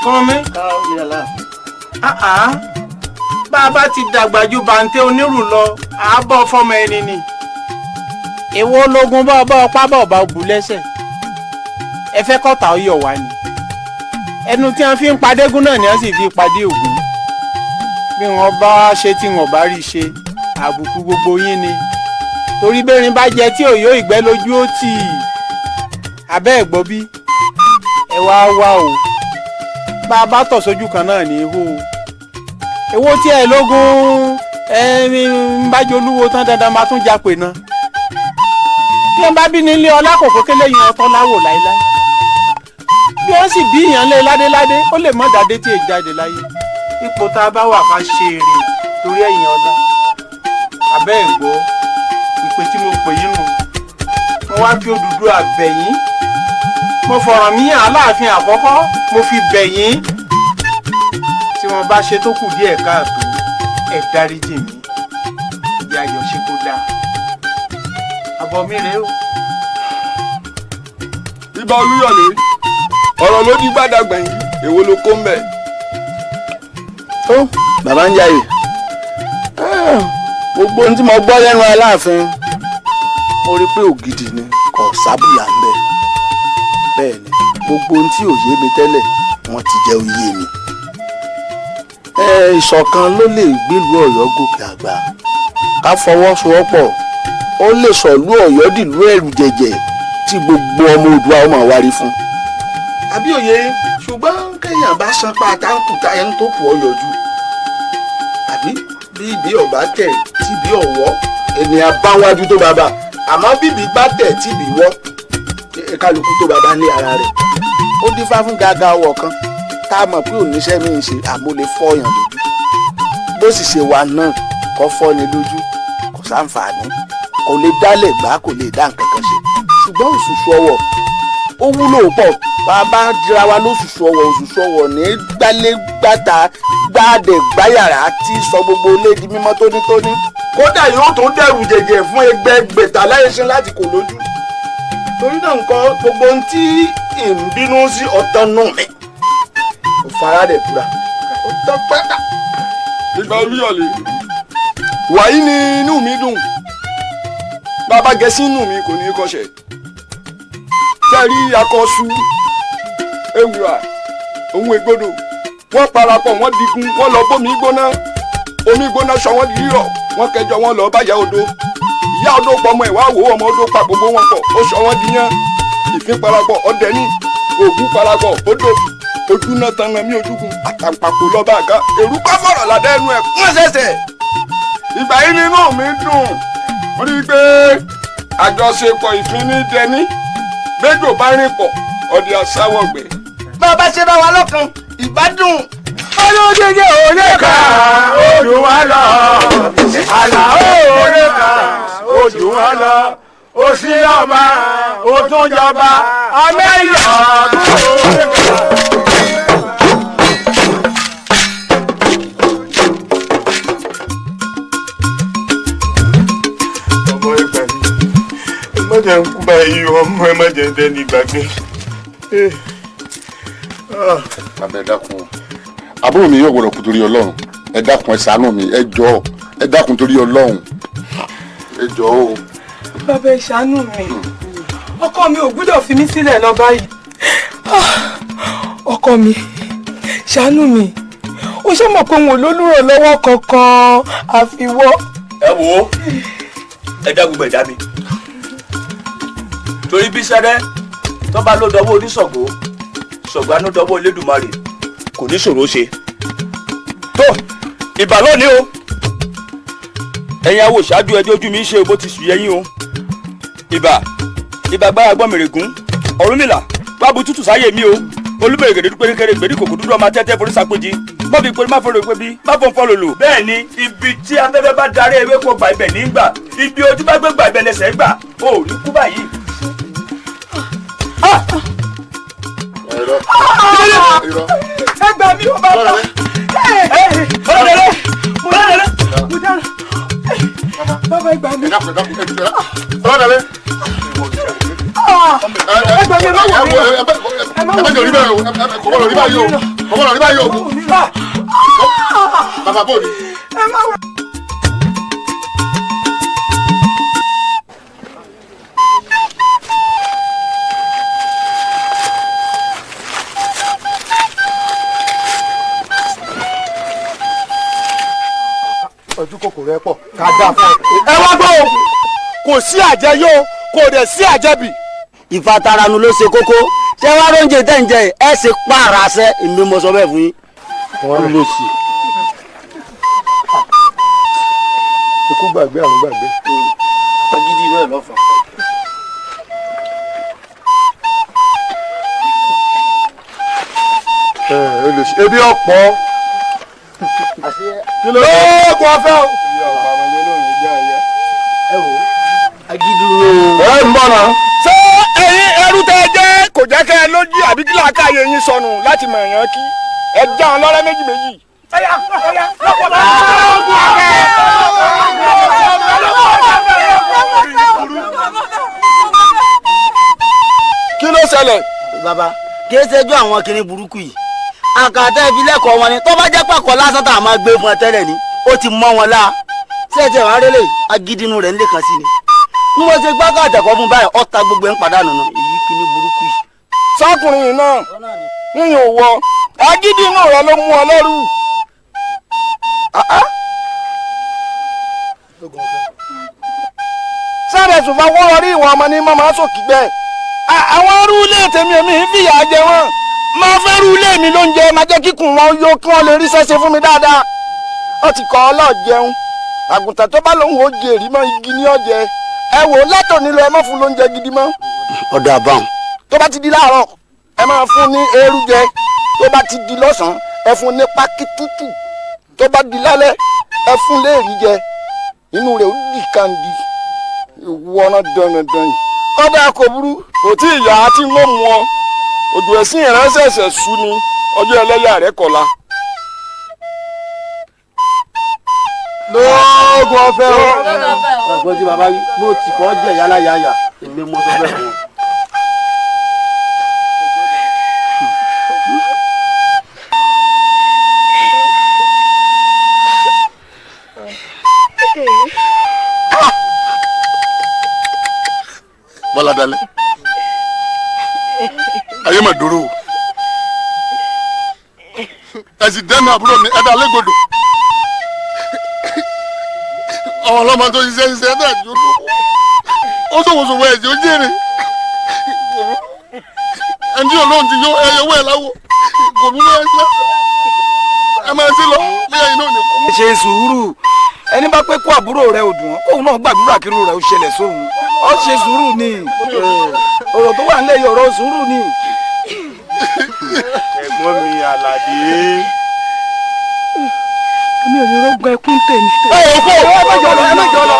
Kúrúnmí. bá a bá ti dàgbà ju bàǹtẹ́ onírù lọ àábọ̀ fọmọ ẹni ni. èwo ológun bá ọba ọpá bá ọba òbú lẹ́sẹ̀ ẹ fẹ́ kọ́ta ọyọ̀ wá ni. ẹnu tí wọ́n fi ń padégún náà ni wọ́n sì fi padé Ògún. bí wọ́n bá ṣe tí wọ́n bá rí ṣe àbùkù gbogbo yín ni. torí bẹ́ẹ̀rin bá jẹ tí òyò ìgbẹ́ lójú ó tì í. abẹ́ ẹ̀ gbọ́ bí ẹ wá wá o bá a bá tọ̀ sójú kan náà ní ihò èwo tí ẹ lógún ń bá jẹ olúwo tán dandan máa tún jápè náà bí wọ́n bá bí nílé ọlá kò kókè lẹ́yìn ọtọ́ láwò láéláé bí wọ́n sì bí ìyàn lé ládéládé ó lè mọ́ dàdé tí èyí jáde láyé ipò tá a bá wà ká ṣe èrè torí ẹ̀yìn ọlá abẹ́ ẹ̀gbọ́ ìpè tí mo pè yín nù mo wá fi Odùduwà bẹ̀yín mo fọ̀rọ̀ mí Aláàfin àkọ́kọ́ mo fi bẹ̀yín tí wọ́n bá ṣe tó kù díẹ̀ káàtó ẹ dáríjì mí ìyá ayọ̀ ṣe kó dáa àbọ̀ mi rèé o. Ìbà Olúyọ̀lé ọ̀rọ̀ ló di gbàdàgbẹ̀yìn èwo ló kó ń bẹ̀. ó bàbá ń jayè gbogbo ohun tí mo gbọ́ lẹ́nu Aláàfin mo rí pé ògidì ni kò sábùlà ń bẹ̀ bẹ́ẹ̀ ni gbogbo ohun tí ò yé mi tẹ́lẹ̀ wọ́n ti jẹ́ oyé mi. Ìṣọ̀kan ló lè gbélùú Ọ̀yọ́ gòkè àgbà ká fọwọ́sowọ́pọ̀ ó lè sọ̀lú Ọ̀yọ́ dìlú ẹ̀rù jẹ̀jẹ̀ tí gbogbo ọmọ Oòduà ó máa wárí fún. àbí òye ṣùgbọ́n kéèyàn bá san pa táǹkù táyẹn tó kù ọ yọjú àbí bí ìbí ọba tẹ̀ tí ìbí ọ̀wọ́ ènìyàn bá wájú tó bàbá àmọ́ bíbí bá tẹ̀ tí ìbí wọ́ kálukú tó bàbá ní ara rẹ̀ ó dífá fún gàgà ọwọ́ kan tá a mọ̀ pé oníṣẹ́ mi ń ṣe àmúlé fọ́ọ̀yàn lójú bó sì ṣe wà náà kọ́ fọ́ni lójú kò sáǹfààní kò lè dálẹ̀ gbá kò lè dá nǹkan kan ṣe ṣùgbọ́n òṣùṣù ọwọ́ ó wúlò pọ̀ bàbá dira wa lóṣùṣù ọwọ́ òṣùṣù ọwọ́ ní gbálégbàtà gbáàdẹ̀ gbáyàrá tí sọ gbogbo ilé di mímọ́ tónítóní kódà yóò tún dẹ̀rù jẹ̀jẹ̀ fún ẹgbẹ̀gbẹ̀ta láyé ṣe láti kò lójú torí náà nǹkan gbogbo ohun tí ń bínú sí ọ̀tán nù mí kò fara dẹ̀ tura ó tán pátá. Ìbà Olúyọ̀lé wàyí ni inú mi dùn bàbá gẹ̀ẹ́sì inú mi kò ní í kọ́ṣẹ́ sẹ́rí akọ́ṣu ewùrà òun ègbodò wọ́n parapọ̀ wọ́n digun wọ́n lọ bómi gbóná omi gbóná sọ wọ́n di rírọ̀ wọ́n kẹjọ wọn lọ báyà odò ìyá odò pọmọ ẹ̀ wá wò ọmọ odò pa gbogbo wọn pọ̀ ó sọ wọ́n di yán ìfín parapọ̀ ọdẹ ní ògún parapọ̀ odò ojú náà tan ẹ̀mí ojúgun àtàǹpàkò lọ́ba àga èrú kọ́ fọ̀rọ̀ ládẹ́ ẹnu ẹ̀ kún ẹ̀sẹ̀sẹ̀ ìgbà yìí nínú mi dùn mo rí i pé àjọṣepọ̀ ìfín ní dẹni méjò bá rìn pọ̀ ọdẹ àṣàwọ̀ gbẹ. bá a bá ṣe bá wa lọ́kàn ìbádùn. olójijì òde kan ojú wa lọ àlà òde kan ojú wa lọ òsì ọba òtúnjọba amẹ́yọ̀ òde kan. ọmọ ẹgbà mi ẹ má jẹ́ ń kú báyìí ọmọ ẹ má jẹ́ ń dẹ́ni gbàgbé. bàbá ẹ dákun àbúrò mi yóò gbọ́dọ̀ kú torí Ọlọ́run ẹ dákun ẹ ṣàánú mi ẹ jọ̀ọ́ ẹ dákun torí Ọlọ́run ẹ jọ̀ọ́ o. bàbá ẹ ṣàánú mi ọkọ mi ò gbọ́dọ̀ fi mí sílẹ̀ lọ báyìí ọkọ mi ṣàánú mi ó ṣe mọ̀ pé òun ò lólùrànlọ́wọ́ kankan àfiwọ́. ẹ wo ẹ dá gbogbo ẹ̀dá mi torí bí sẹ́rẹ́ tó bá ló dọwọ́ oníṣọ̀gbó ṣọ̀gbánú dọwọ́ Elédùmarè kò ní ṣòro ṣe tó ìbà lónìí o ẹ̀yin awo ṣáájú ẹjọ́ ojú mi ṣe bó ti sùn yẹyìn o ìbà gbára gbọ́n mèrègún Ọ̀rúnmìlà bábu tútù sáyé mi o olúbẹ̀rẹ̀ gèdè dúpẹ́ kékeré gbèdé kòkò dúdú ọmọ tẹ́tẹ́ forí sàpèjì má fi pé má fọlọ́ ìpè bí má fọ́n fọ́lọ́ lò. bẹ́ẹ̀ ni ibi tí afẹ́fẹ́ bá darí ewé kó gbà ibẹ̀ nígbà ibi ojú bá gbé gbà ibẹ̀ lẹ́sẹ̀ gbà ó rí kú báyìí. ẹ gbà mí o bàbá mo dára bàbá ẹ gbà mí. ẹ gbà mí ẹ má wò mí kọ́kọ́ lórí báyìí o kọ́kọ́ lórí báyìí o bàbá bò ní. ẹ má wò. ojú kòkòrò ẹ pọ̀ ká dá fún ọ. ẹ wá gbọ́ o kò sí àjẹyó kò dẹ̀ sí àjẹbì. ìfataranu ló ṣe kókó ṣé wàá róúnjẹ tẹ̀ ń jẹ ẹ ṣe pààrà ṣẹ èmi mo sọ bẹ́ẹ̀ fún yín. wọ́n lè sí. ikú gbàgbé àrùn gbàgbé. agídí inú ẹ̀ lọ́fà. ebi ọ̀pọ̀ kí ló kún ọfẹ́ o. agídúró. ẹ ń bọ̀ náà. ṣé ẹ̀yin ẹrú tẹ ẹ jẹ́ kò jẹ́ kẹ́ ẹ lójú àbí kí làákàyè yín sọnù láti mọ̀ èèyàn kí ẹ já wọn lọ́rẹ́ méjì méjì. kí ló ṣẹlẹ̀. bàbá kí ẹ ṣẹjú àwọn kinní burúkú yìí àkàtà ìfilẹ́kọ̀ọ́ wọn ni tó bá jẹ́ pàkọ́ lásán tá a máa gbé fún ẹ tẹ́lẹ̀ ni ó ti mọ́ wọn lá ṣé ẹ ti wá rélé agídínú rẹ̀ ń lè kàn sí ni n mo ṣe gbága àtẹ̀kọ́ fún báyìí ọ̀ta gbogbo ẹ̀ ń pàdánù nù èyí kinní burúkú yìí. sọkùnrin yìí náà níyìn ò wọ agídínú rẹ ló mú ọ lẹ́rù. sáré tún fọwọ́ rọrí ìwọ̀n ọmọ ní mọ́mọ́ sókè gbẹ́ àwọn arú ilé tèmi èmi ń fìyà jẹ wọn máa fẹ́ rú ilé mi lóúnjẹ máa jẹ́ kíkùn wọn yó kí wọ́n lè rí sẹ́sẹ́ fún mi dáadáa wọ́n ti kọ́ ọ lọ́ọ̀ jẹun àgùntàn tó bá lóun ó jẹ èrí mọ́ igi ní ọ̀jẹ̀ ẹ wò látò nílò ẹ má fún lóúnjẹ gidi mọ́. ọ̀dọ̀ àbáwọn. tó bá ti di láàárọ̀ ẹ máa fún ní eérú jẹ tó bá ti di lọ́sàn-án ẹ fún ní pákí tútù tó bá di lálẹ́ ẹ fún léèrí jẹ inú rẹ̀ ó dì kàǹdì ìwọ́nà dandan yìí. kọ́dà kò burú kò tí ì yá àti ń mú ọ òjò ẹ̀sìn ìránṣẹ́ ẹ̀sẹ̀ sú ni ọjọ́ ẹlẹ́yà rẹ̀ kọ̀la. lóògùn ọ̀fẹ́ o. ọ̀gbọ́n tí bàbá yìí mo ti kọ́ jẹ́ yálà yáyà èmi mo sọ bẹ́ẹ̀ fún un. Bọ́lá dalẹ̀ ayé mà dúró ẹ sì dẹ́nu àbúrò mi ẹ̀dá lẹ́gbọ̀dọ̀ àwọn ọlọ́mọ tó ṣiṣẹ́ ṣiṣẹ́ ẹ̀dá ìjọba ó ṣòwòṣòwò ẹ̀jẹ̀ ó jèrè ẹni tí olóhùn ti yọ ẹyẹwò ẹ̀ láwọ̀ kò ní wọ́n ẹgbẹ́ ẹ máa ṣe lọ bí ẹyin náà ní kú. ẹ ṣe sùúrù ẹni bá pé kó àbúrò rẹ ò dùn kóun náà gbàdúrà kí irú rẹ ó ṣẹlẹ̀ sóhun ó ṣe sùúrù ni ọ̀rọ̀ tó wà nílẹ̀ yìí ọ̀rọ̀ sùúrù ni. ẹ̀gbọ́n mi Àlàdé. mi ò ní rògbò ẹkún tèmi. ẹ má jọ lọ.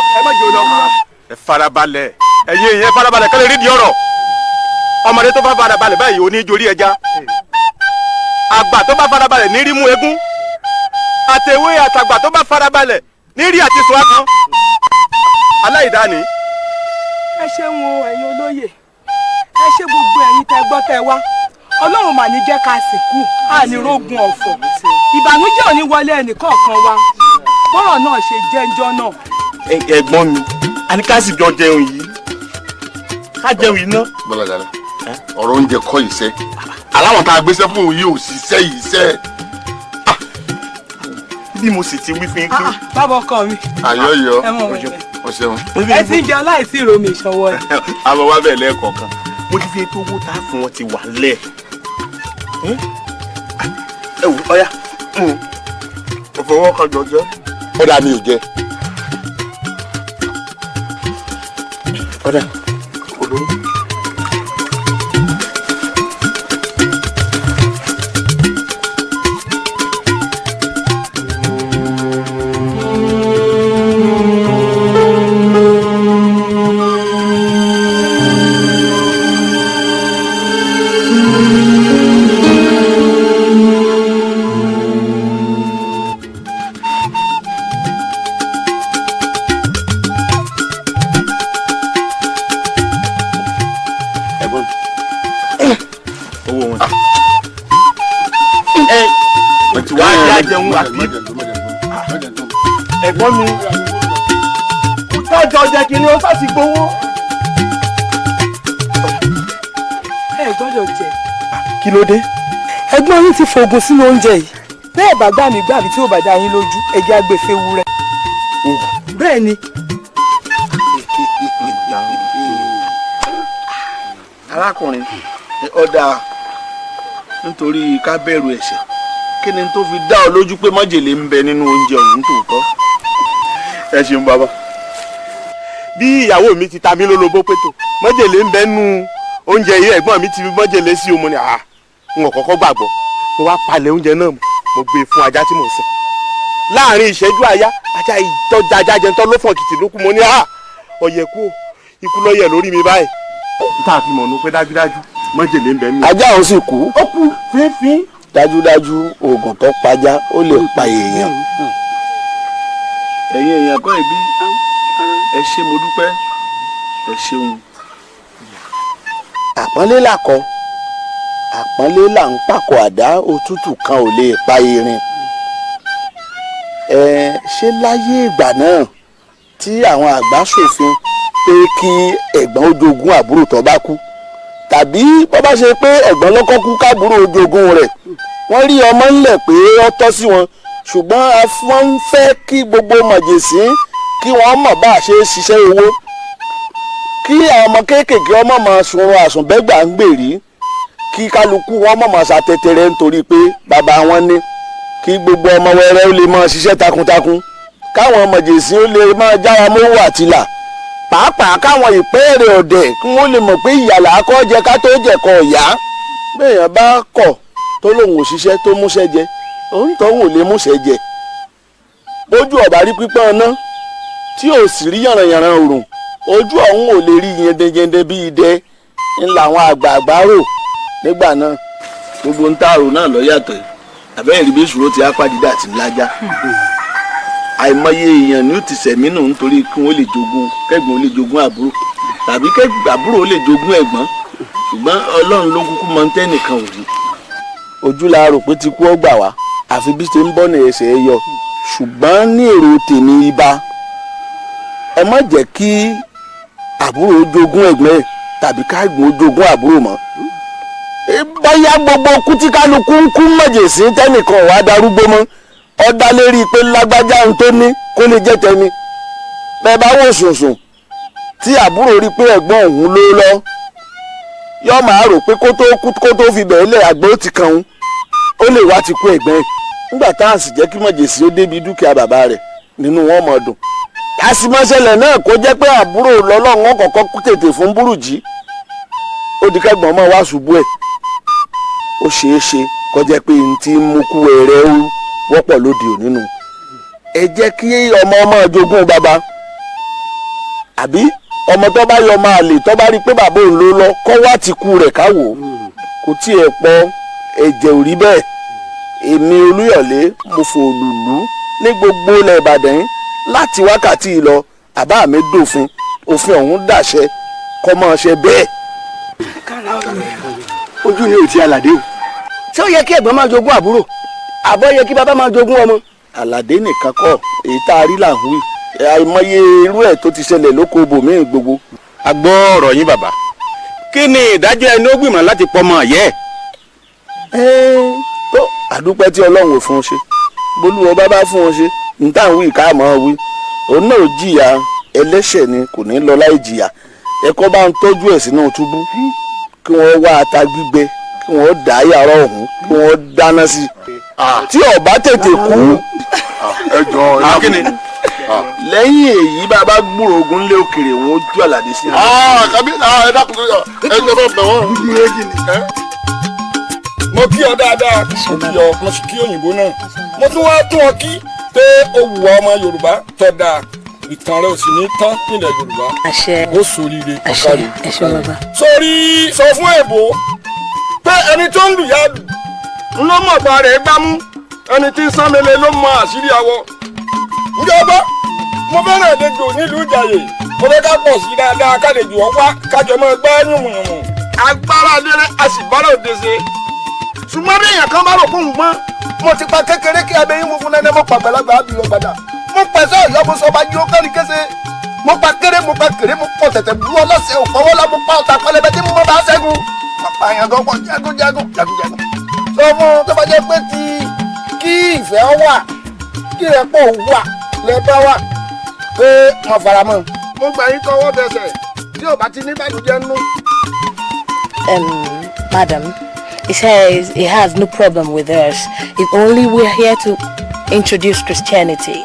ẹ farabalẹ̀ ẹ̀yin ìyẹn farabalẹ̀ kẹ́lẹ́ rí di ọ̀rọ̀ ọmọdé tó bá farabalẹ̀ báyìí ò ní jorí ẹja àgbà tó bá farabalẹ̀ ní rí mú egún àtẹ̀wé àtàgbà tó bá farabalẹ̀ ní rí àti sùn akán aláìdáni. ẹ ṣeun o ẹ̀yin olóyè ẹ ṣe gbogbo ẹ̀yin tẹ́ gbọ́ tẹ́ wá ọlọ́run mà ní jẹ́ ká sìnkú àní rógun ọ̀fọ̀ ìbànújẹ́ ò ní wọlé ẹnìkọ̀ọ̀kan wa bọ́rọ̀ náà ṣe jẹ́njọ́ náà. ẹ̀gbọ́n mi a ní ká sì jọ jẹun yìí ká jẹun yìí ná. Bọ́lá dalẹ̀ ọ̀rọ̀ oúnjẹ kọ́ ìṣe aláwọ̀ tá a gbéṣẹ́ fún òun yìí ò ṣiṣẹ́ yìí ṣẹ́. bí mo sì ti wí fún yín pé. bábọ̀ kọ́ mi. àyọ̀yọ̀ ẹ mọ̀ wẹ̀wẹ̀. o ṣeun. ẹ ti ń jẹun láìsí ìròmì ìṣọwọ́ ẹ. àmọ́ wá bẹ̀ lẹ́ẹ̀kọ̀ọ̀kan mo ti fi ètò owó tá a fún wọn ti wà lẹ̀. ẹ wò ọ̀yá mo fọwọ́ kan jọjọ́. ó dà mí ò jẹ. ọ̀dà olórí. ẹ̀gbọ́n mi tájọ jẹ kí ni ó fásitì gbowó. ẹ gbọ́dọ̀ jẹ. kí ló dé. ẹ̀gbọ́n yín ti fògùn sínú oúnjẹ yìí bẹ́ẹ̀ bá gbà mí gbà mí tí ó bá dá yín lójú ẹ̀jẹ̀ agbèfẹ́ wúrẹ́. bẹ́ẹ̀ ni. arákùnrin ọ̀dà nítorí ká bẹ̀rù ẹ̀ṣẹ̀ kí ni tó fi dá ọ lójú pé májèlé ń bẹ nínú oúnjẹ ọ̀hún tòótọ́. ẹ ṣeun bàbá bí ìyàwó mi ti ta mí lólobó pétò májèlé ń bẹ nínú oúnjẹ yìí ẹ̀gbọ́n mi ti fi májèlé sí omo ni n ò kọ́kọ́ gbàgbọ́ mo wá palẹ̀ oúnjẹ náà mo gbé fún ajá tí mò ń sìn láàrin ìṣẹ́jú àyá ajá ìtọ́jà ajá jẹntọ́ ló fọ̀n kìtì lókun mo ní ọ̀yẹ̀kú ikú lọ́yẹ̀ lórí mi báyìí. tá a fi mọ̀ ní pé dájúdájú májèlé ń bẹ mí. ajá òun sì kú. ó kú fínfín. dájúdájú oògùn tó pajá ó lè pa èèyàn. ẹ̀yin èèyàn kọ́ ìbí ẹ ṣé mo dúpẹ́ ẹ ṣeun. àpọ́nlé làkọ́ àpọ́nlé là ń pàkọ́ àdá òtútù kan ò lè pa erin. ṣé láyé ìgbà náà tí àwọn àgbà ṣòfin pé kí ẹ̀gbọ́n ó jogún àbúrò tó bá kú tàbí bó bá ṣe pé ẹ̀gbọ́n lọ́kọ́ kú káàbúrò ó jogún rẹ̀ wọ́n rí ọmọ ńlẹ̀ pé ó tọ́ sí wọn ṣùgbọ́n wọ́n ń fẹ́ kí gbogbo mọ̀jẹ̀sín kí wọ́n mọ̀ bá a ṣe ṣiṣẹ́ owó kí àwọn ọmọ kéékèèké ọmọ máa sunrun àsùnbẹ́gbà ń gbèrí kí kálukú wọn mọ̀ máa ṣàtẹ̀tẹ̀rẹ̀ nítorí pé bàbá wọn ní kí gbogbo ọmọ wẹrẹ ó lè máa ṣiṣẹ́ takuntakun káwọn mọ̀jẹ̀sín ó lè máa jára mówó àtìlà pàápàá káwọn ìpẹ́ẹ̀rẹ̀ ọ̀dẹ̀ kí wọ́n lè mọ̀ pé ìyàlá kọ́ jẹ ká tó jẹ̀kọ́ ọ̀yá béèyàn bá kọ̀ tó lòun ò ṣiṣẹ́ tó múṣẹ́ jẹ òun tó ń lè múṣẹ́ jẹ bójú ọ̀bá rí pípọ́n ná tí ò sì rí yànrànyànràn òrùn ojú ọ̀hún ò lè rí yẹndẹyẹndẹ bí idẹ ńlá àwọn àgbààgbà rò nígbà náà. gbogbo ń tààrò náà lọ yàtọ̀ àbẹ́rẹ́ ìrìbí ìṣòro ti apádídà àti ńlájà àìmọye èèyàn ni ó ti sẹ̀mí nù nítorí kí wọ́n lè jogún kẹ́gbọ́n ó lè jogún àbúrò tàbí àbúrò ó lè jogún ẹ̀gbọ́n ṣùgbọ́n ọlọ́run ló kúkú mọ tẹ́nìkan ò rí. ojú la rò pé ti kú ọgbà wá àfi bí ṣe ń bọ́ ní ẹsẹ̀ ẹ yọ ṣùgbọ́n ní èrò tèmi ibà ẹ má jẹ́ kí àbúrò ó jogún ẹ̀gbọ́n ẹ̀ tàbí káàgbọ́n ó jogún àbúrò mọ́. bóyá gbogbo kútíkálukú ń kú mọ̀jẹ̀sí tẹ́nìkan wàá darúgbó mọ́ ọ dá lérí pé lágbájá ń tó ní kó lè jẹ́ tẹni bẹ́ẹ̀ bá wò sùnsùn tí àbúrò rí pé ẹ̀gbọ́n òun ló lọ yọ máa rò pé kó tó fi bẹ̀ẹ́ lẹ̀ àgbẹ̀ ó ti kàn án ó lè wá ti kú ẹ̀gbọ́n ẹ̀ nígbà tá à sì jẹ́ kí mọ̀jẹ̀sí ó débi dúkìá bàbá rẹ̀ nínú wọn mọ̀ dùn àsìmọ́sẹ̀lẹ̀ náà kó jẹ́ pé àbúrò lọ́lọ́run kọ̀ọ̀kan kú tètè fún búrùjí ó di kẹ́gbọ́n mọ́ wá ṣubú ẹ̀ ó ṣeé ṣe kó jẹ́ pé n ti mú kú ẹ̀rẹ́ ó wọ́pọ̀ lóde òní nù ẹ jẹ́ kí ọmọ jogún bàbá àbí ọmọ tó bá yọ ọmọ àlè tó bá rí pé bàbá òun ló lọ kọ́ wá ti kú rẹ̀ káwò kò tiẹ̀ pọ̀ ẹ̀jẹ̀ ò rí bẹ́ẹ̀ èmi Olúyọ̀lé mo fò lùlù ní gbogbo ilẹ̀ Ìbàdàn láti wákàtí lọ àbá mi dòfin òfin ọ̀hún dàṣẹ kọ́ mọ́ ṣe bẹ́ẹ̀. ojú ni ò ti Àlàdé o ṣé ó yẹ kí ẹ̀gbọ́n máa jogún àbúrò àbọ̀ yẹ kí bàbá máa jogún ọmọ. Àlàdé nìkan kọ́ èyí tá a rí là ń wí àìmọye irú ẹ̀ tó ti ṣẹlẹ̀ lóko ibòmíì gbogbo. a gbọ́ ọ̀rọ̀ yín bàbá kí ni ìdájọ́ ẹni ó gbìmọ̀ láti pọ̀ mọ́ ọ̀yẹ́ ẹ̀. tó àdúpẹ́ tí Ọlọ́run ò fún un ṣe bolúwọ bá bá fún un ṣe níta ń wí ká mọ́ wí òun náà ò jìyà ẹlẹ́ṣẹ̀ ni kò ní lọ láì jìyà ẹ̀kọ́ bá ń tọ́jú ẹ̀ sínú túbú kí wọ́n wá ata gbígbẹ kí wọ́n dá yàrá ọ̀hún kí wọ́n dáná sí i tí ó bá tètè kú. ẹ jọ ẹ kíni lẹ́yìn èyí bá bá gbúrò ogun lé òkèrè wọn ó ju Àlàdé sí i. kàbí ẹ dákun ẹ jọ bẹ wọn. mo kí ọ dáadáa mo kí ọ mo sì kí òyìnbó náà mo tún wá tún ọ kí pé ó wù ọmọ Yorùbá tó dáa ìtàn rẹ ò sì ní tán nílẹ̀ Yorùbá ó ṣoríire ọ̀kadì. sórí sọ fún èbó pé ẹni tó ń lù yá lù ló mọ̀ bá rẹ̀ gbámú ẹni tí ń sánmẹ́lẹ́ ló mọ àṣírí awọ. ǹjọba mo fẹ́ràn àlejò nílùú Ìjàyè mo fẹ́ ká pọ̀ sí dáadáa kálejò ọ̀wá kájọ mọ́ gbá yùmùyùmù. agbára lérè a sì bá lòdì sí i. ṣùgbọ́n bí èèyàn kan bá rò fún un gbọ́n mo ti pa kékeré kí abẹ́yìn funfun nẹ́nẹ́ mo pa àgbàlagbà á bìrọ̀ gbàdà mo pẹ̀sẹ̀ ọ̀yọ́ mo sọ ma jí ó kẹ́rin kése mo pa kéré mo pa kéré mo pọ̀ tẹ̀tẹ̀ bu ọlọ́sẹ̀ òpọ̀wọ́lá mo pa ọ̀tà pẹlẹbẹ tí mo bá ṣẹ́gun pàpà yẹn gan pọ̀ jagunjagun. sọ fún tó bá jẹ́ pé ti kí ìfẹ́ wà kí ẹ̀pọ̀ wà lẹ́bẹ̀ wà pé wọ́n fara mọ́. mo gbà yín tọwọ́ bẹsẹ̀ tí ò bá ti ní bàdújẹ́ nú. Madam, he says he has no problem with us. If only we're here to introduce Christianity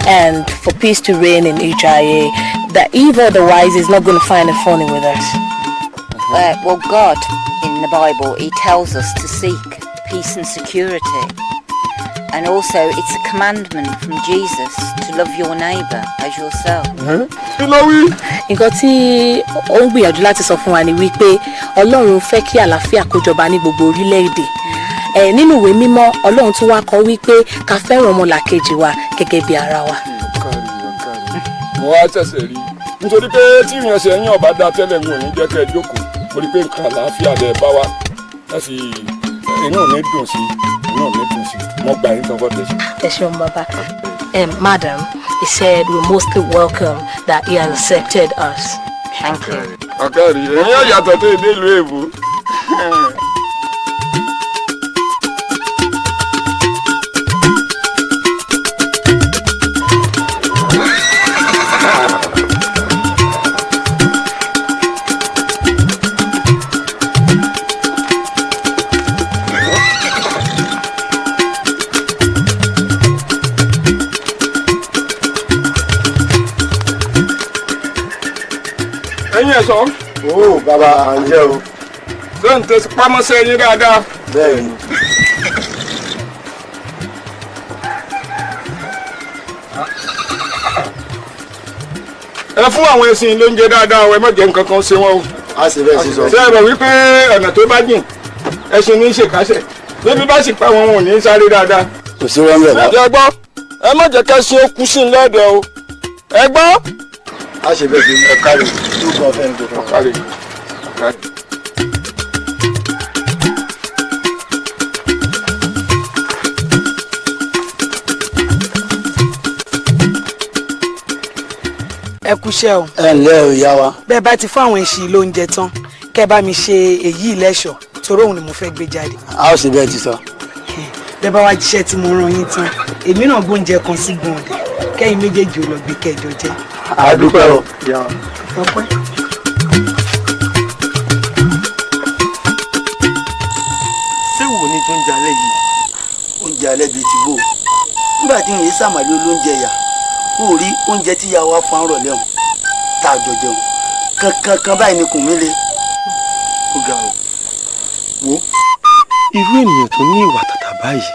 and for peace to reign in Ijaye, that if otherwise he's not going to find it funny with us. Well, God in the Bible, he tells us to seek peace and security. And also, it's a commandment from Jesus to love your neighbour as yourself. Nǹkan tí ó ń gbìyànjú láti sọ fún wa ni wípé Ọlọ́run fẹ́ kí àlàáfíà kó jọba ní gbogbo orílẹ̀-èdè. Nínú ìwé mímọ́ Ọlọ́run tún wá kọ wípé ká fẹ́ràn ọmọlàkejì wa gẹ́gẹ́ bí ara wa. Mo wá ṣẹ̀ṣẹ̀ rí nítorí pé tí ìrìnàṣẹ́ yín ọ̀bá dá tẹ́lẹ̀ ń wò ní jẹ́ kẹ́ ẹ jókòó mo rí pé nǹkan àlàáfíà lẹ̀ bá wa láti inú mi dùn sí mo gbà yín kankan tẹ̀sí. Ẹ ṣeun bàbá. Madam, he said we're mostly welcome that he has accepted us. Thank you. Ọ̀kẹ́rì ẹ̀yin yóò yàtọ̀ tó ìdí ìlú èbó. Ẹ̀sọ́. Ó bàbá à ń jẹ́ o. Ṣé ń tẹ pamọ́sẹ́ yín dáadáa? Bẹ́ẹ̀ni. Ẹ fún àwọn ẹṣin lóúnjẹ dáadáa o, ẹ má jẹ nǹkan kan ṣe wọn o. A sì bẹ́ẹ̀ sísọ. Ṣé ẹ rò wípé ọ̀nà tó bá jìn ẹṣin ní í ṣèkásẹ̀? Níbi bá sì pa wọn ò ní í sáré dáadáa. Kò sí wọn bẹ́ẹ̀ bá. Ẹ gbọ́, ẹ má jẹ́ kẹ́sìn ó kú sí i lọ́dọ̀ o. Ẹ gbọ́. A ṣe bẹ́ẹ̀ sí ẹ̀kárí tó gbọ́ fẹ́ ní gbogbo. Ọ̀kárí. Ẹ kúṣẹ́ o. Ẹ ǹlẹ́ o ìyá wa. Bẹ́ẹ̀ bá ti fún àwọn ẹṣin lóúnjẹ tán kẹ́ bá mi ṣe èyí lẹ́ṣọ̀ torí òun ni mo fẹ́ gbé jáde. A ó ṣe bẹ́ẹ̀ ti sọ. Bẹ́ẹ̀ bá wá jíṣẹ́ tí mo rán yín tán èmi náà gbóúnjẹ kan sí gbọ̀ndẹ̀ kẹ́yìn méjèèjì ò lọ gbé kẹjọ jẹ. A dúpẹ́ o. Ọpẹ́. Ṣé wo ni tó ń jalè yìí? Oúnjẹ alẹ́ bíi ti bò. Nígbà tí ìyẹn sàmàlí olóúnjẹ yà, ó rí oúnjẹ tí ìyá wa fún àárọ̀ lẹ́hùn tá a jọ jẹun. Kankan báyìí ni kùn mí le. Ó ga o. Wo irú ènìyàn tó ní ìwà tàtà báyìí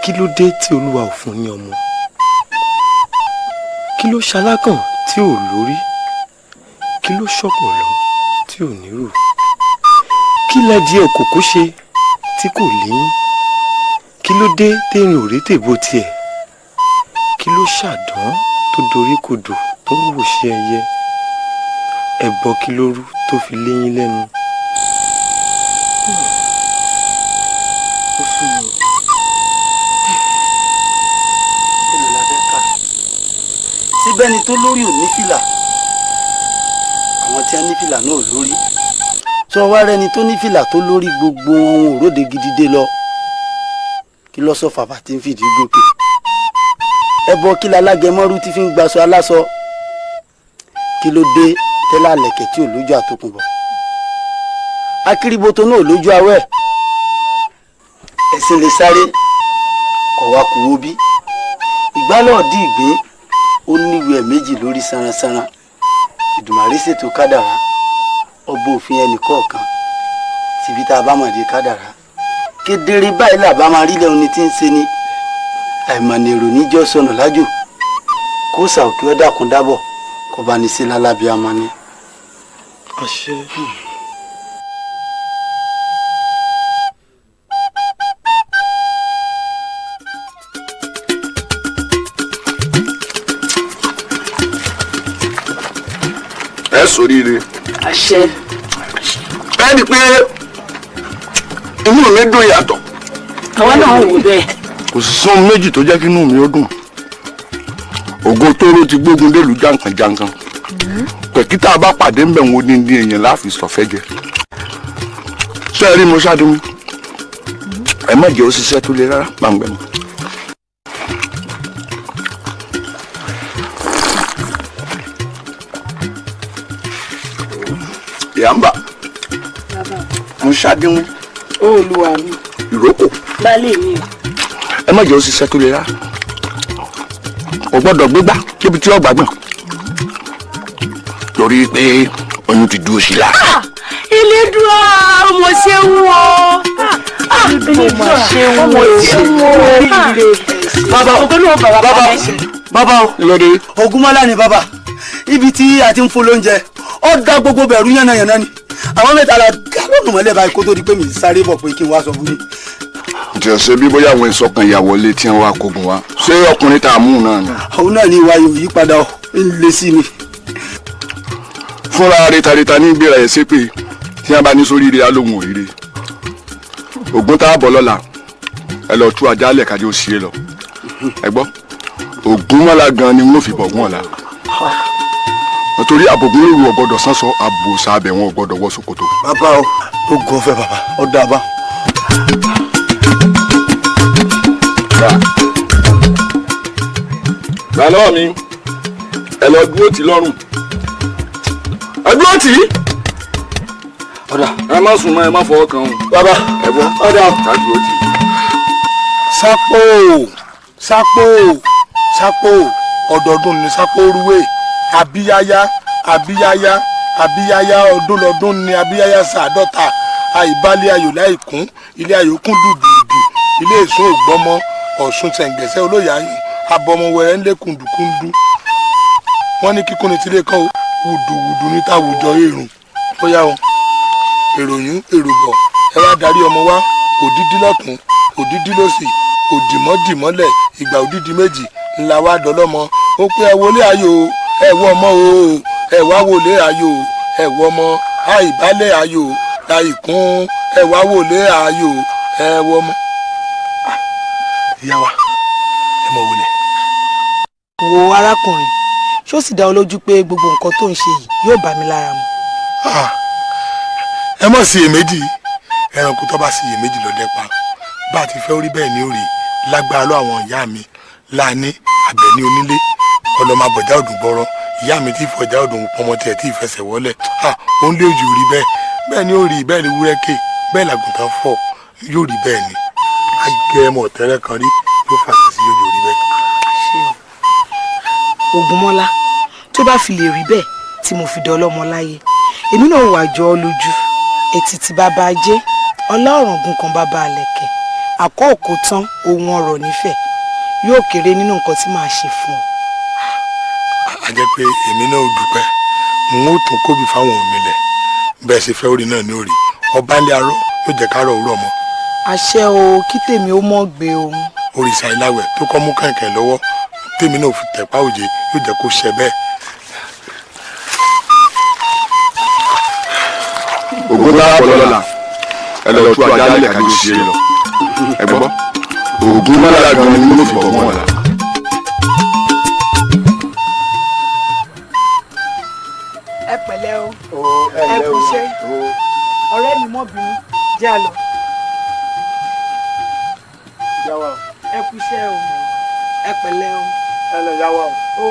kí ló dé tí Olúwa ò fún ní ọmọ? Kí ló ṣalákàn tí ò lórí? Kí ló ṣọ̀pọ̀lọ́ tí ò nírù? Kí lẹ́dí òkòkò ṣe tí kò léyín? Kí ló dé téèyàn ò rí tèbó tiẹ̀? Kí ló ṣàdán tó dorí kodò tó ń wò ṣe ẹyẹ? Ẹbọ kí ló rú tó fi léyín lẹ́nu? Ó sún mi o. Èlò la fẹ́ kà. Síbẹ̀ ni tó lórí ò ní fìlà. Àwọn tí a ní fìlà náà ò lórí. Sọ wá rẹni tó ní fìlà tó lórí gbogbo ohun òróde gidi dé lọ. Kí ló sọ fàfà tí ń fìdí gòkè? Ẹbọ kí lalágẹmọ́rú tí fi ń gbaṣọ aláṣọ? Kí ló dé tẹ́lá lẹ̀kẹ̀ tí ò lójú àtòkùnbọ̀? Akíríboto náà ò lójú awẹ́. Ẹ̀sìn lè sáré kọ̀ wá kúrò bí. Ìgbálọ̀ dí ìgbín ó níwèé méjì lórí sanransanran. Ìdùmarè ṣètò kádàrá ọba òfin ẹnì kọ̀ọ̀kan tìbí tá a bá mọ̀ dé kádàrá. Kedere báyìí làbá máa rí lẹ́hun ní tí ń ṣe ni. Àìmọ̀nà èrò níjọ́ sọnù lájò kó sàòkè ọ́ dàkún dábọ̀ kó bá ní sí lálábí amọ̀ ni. Àṣẹ. Ẹ ṣoríire. Àṣẹ. Bẹ́ẹ̀ ni pé inú mi dùn yàtọ̀. Àwa náà wò bẹ́ẹ̀. Kò sí sóhun méjì tó jẹ́ kí inú mi ó dùn. Ògo tóró ti gbógun délùú jàǹkànjàǹkàn. Pẹ̀kítà bá pàdé ń bẹ̀ wọ́n ní èèyàn láàfin sọ̀fẹ́ jẹ. Ṣé ẹ rí mo ṣáájú mi? Ẹ má jẹ́ ó ṣiṣẹ́ tó le rárá gbàngbẹ́ mi. Ìyàmbá mo ṣáájú mi. Olúwa mi. Ìrókò. Baálé mi o. Ẹ má jẹ́ ó ṣiṣẹ́ tó le rárá. O gbọ́dọ̀ gbégbá kébi tí ó gbàgbọ́n. Torí pé oyún ti dúró sí la. Elédùà mo ṣe ń wọ. bàbá o Ògúnmọ́lá ni bàbá ibi tí a ti ń fún lóúnjẹ ó dá gbogbo bẹ̀rù yánnayànna ni àwọn mẹ́ta la gálọ́ọ̀nù mọ́lẹ̀ báyìí kó tó di pé mi sáré bọ̀ pé kí n wá sọ fún yín. ǹjẹ́ ṣe bí bóyá àwọn ìsọkàn ìyàwó ilé tí wọ́n wá kógun wá ṣé ọkùnrin tá a mú náà ni. òun náà ní ìwà yóò yí padà ń lé sí mi. fúnra retareta ní ìgbéra ẹ̀ ṣépè tí wọ́n bá ní sórí ire alóhùn òrìrè ògùn tá a bọ̀ lọ́la ẹ lọ tú ajá lẹ̀ kájí ó ṣe é lọ ẹ gbọ́ Ògúnmọ́lá gan ni wọ́n fi bọ̀ wọ́n la nítorí àbògùn lóru ọ̀gbọ́dọ̀ sánsọ àbò sábẹ̀ wọn ọ̀gbọ́dọ̀ wọ ṣòkòtò. bàbá o ó gàn fẹ́ bàbá ó dá a bá. gbà lọ́wọ́ mi ẹ lọ dúró tì lọ́rùn ẹ dúró tì í. ọ̀dà ẹ má sùn mọ́ ẹ má fọwọ́ kan o. bàbá ẹ bọ́ ọ̀dà ká dúró tì í. sápò sápò sápò ọdọọdún ni sápò rúwé àbíyáyá àbíyáyá àbíyáyá ọdún lọdún ni àbíyáyá sàádọ́ta àìbálẹ̀ ayò láìkún ilé ayò kún dùdùdù ilé èso ògbọ́mọ ọ̀ṣun tẹ̀ǹgẹ̀sẹ̀ olóyàáyùn abọmọwẹrẹ ńlẹ̀ kùndùkùndù wọ́n ní kíkún ní tílé kan wùdùwùdù ní tàwùjọ èrùn bóyá o èròyìn èròbọ̀ ẹ wá darí ọmọ wa òdídí lọ́tún òdídí lósì òdìmọ́dìmọ́lẹ̀ ìgbà òdídí méjì ńlá wa dọ́lọ́mọ ó pé ẹ wọlé ayò ẹ wọ ọmọ o ẹ wá wọlé ayò ẹ wọ ọmọ àìbálẹ̀ ayò láìkún ẹ wá wọlé ayò ẹ wọ ọmọ. ìyá wa ẹ mọ̀ wọlé. wo arákùnrin ṣé ó sì dá ọ lójú pé gbogbo nǹkan tó ń ṣe yìí yóò bá mi lára mu. ẹ mọ̀ sí iyèméjì ẹranko tó bá sí iyèméjì ló dẹ́pa bá a ti fẹ́ orí bẹ́ẹ̀ ni ó rí lágbára lọ àwọn ìyá mi láàní àbẹ̀ní onílé ọlọ́mọ abọ̀já ọdún gbọ́rọ́ ìyá mi tí ìfọ̀já ọdún pọmọ tiẹ̀ tí ìfẹsẹ̀ wọlé ó ń lé ojú rí bẹ́ẹ̀ ni ó rí bẹ́ẹ̀ ni wúrẹ́kẹ́ bẹ́ẹ̀ làgùntàn fọ̀ yóò rí bẹ́ẹ̀ ni agẹmọ tẹ́rẹ́ kan rí yóò fàṣẹ sí yóò rí bẹ́ẹ̀. Ògúnmọ́lá tó bá fi lè rí bẹ́ẹ̀ tí mo fi dọ́lọ́mọ láyé èmi náà wà jọ ọ lójú ètìtì bàbá ajé ọlọ́ọ̀rọ̀gùn kan bàbá àlẹ̀kẹ̀ àkọ́ òkú tán ohun ọ̀rọ̀ nífẹ̀ẹ́ yóò kéré nínú nǹkan tí màá ṣe fún ọ. a jẹ́ pé èmi náà ò dúpẹ́ n ó tún kóbi fáwọn òmìnir bẹ́ẹ̀ ṣe fẹ́ orí náà ní orí ọba ńlẹ̀ arọ́ yóò jẹ́ kárọ̀ òwúrọ̀ mọ́. àṣẹ o kí tèmi ó mọ̀ gbé o. òrìṣà ìláwẹ̀ tó kọ́ mú kẹ̀kẹ́ lọ́wọ́ tèmi náà fi tẹ̀pá òjé yóò jẹ́ kó ṣẹ bẹ́ẹ̀. ògùn náà pọ̀ lọ́la ẹ lọ tú ajá lẹ̀ kájú sí i lọ ẹ gbọ́ ògùn náà gan ni mo fi bọ̀ wọ́n la. ẹ pẹ̀lẹ́ o ẹ kú iṣẹ́ ọ̀rẹ́ mi mọ́ bínú jẹ́ àlọ́ ẹ kú iṣẹ́ o ẹ pẹ̀lẹ́ o ẹ lọ yá wa o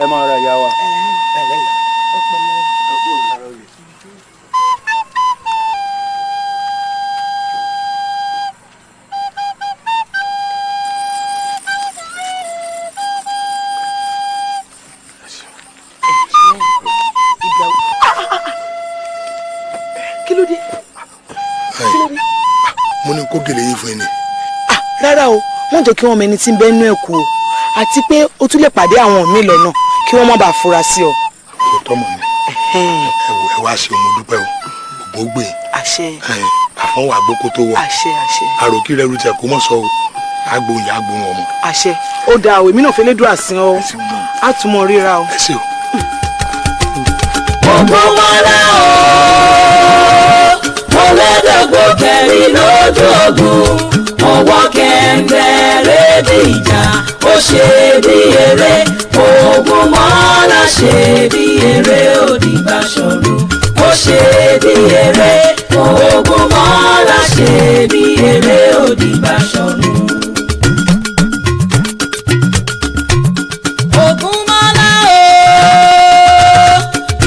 ẹ máa ra yá wa ẹ pẹ̀lẹ́ o ẹ pẹ̀lẹ́ o. mo ní kó gèlè yìí fún ẹni. rárá o wọ́n jẹ́ kí wọ́n mẹni tí ń bẹ́nu ẹ̀ kú o àti pé o tún lè pàdé àwọn míì lọ́nà kí wọ́n má bàa fura sí ọ. kò tọ́ mọ̀ mi ẹ wá ṣe òun dúpẹ́ o ògbó gbé àṣẹ àfọwọ́ àgbókò tó wọ̀ àṣẹ àṣẹ àròkí rẹ rúti ẹ̀ kó mọ̀ sọ o agbóhùn agbóhùn ọmọ. àṣẹ ó dáa o èmi náà fẹ́ lé dùn àsìn ọ á tún mọ ríra o. ẹ ṣe o. Ògúnmọ́lá o ọlọ́dọ̀gbò kẹrin lójú ogun ọwọ́ kẹ̀ǹbẹ̀rẹ̀ dìjà ó ṣe bí eré Ògúnmọ́lá ṣe bí eré òdìgbà ṣòro ó ṣe bí eré Ògúnmọ́lá ṣe bí eré òdìgbà ṣòro. Ògúnmọ́lá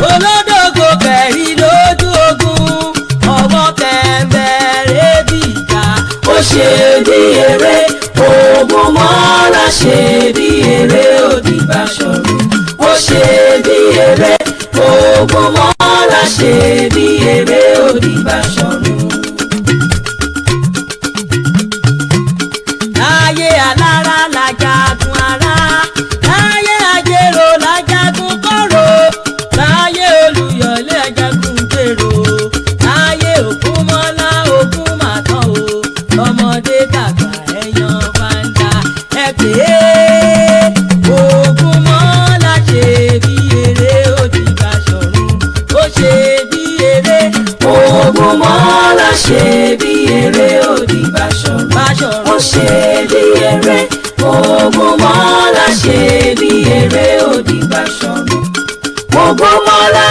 o olódògbò kẹrin lójú ogun ọwọ́ kẹ̀ǹbẹ̀rẹ̀ dìjà ó ṣe bí eré Ògúnmọ́lá ṣe bí eré òdìgbà ṣòro ó ṣe bí eré Ògúnmọ́lá ṣe bí eré òdìgbà ṣòro. tọmọdé tàgbà ẹ̀yàn fanda ẹ pè é Ògúnmọ́lá ṣe bí eré ó di Báṣọ̀run ó ṣe bí eré Ògúnmọ́lá ṣe bí eré ó di Báṣọ̀run ó ṣe bí eré Ògúnmọ́lá ṣe bí eré ó di Báṣọ̀run Ògúnmọ́lá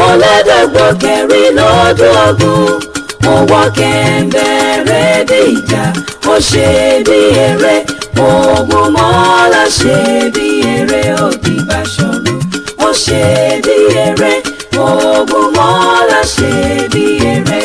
ó lẹ́dọ̀gbọ̀ kẹrin lọ́dún ọdún ó wọ́ kẹ̀mbẹ̀rẹ̀ dé ìjà ó ṣe bí eré Ògúnmọ́lá ṣe bí eré ó di Báṣọ̀run ó ṣe bí eré Ògúnmọ́lá ṣe bí eré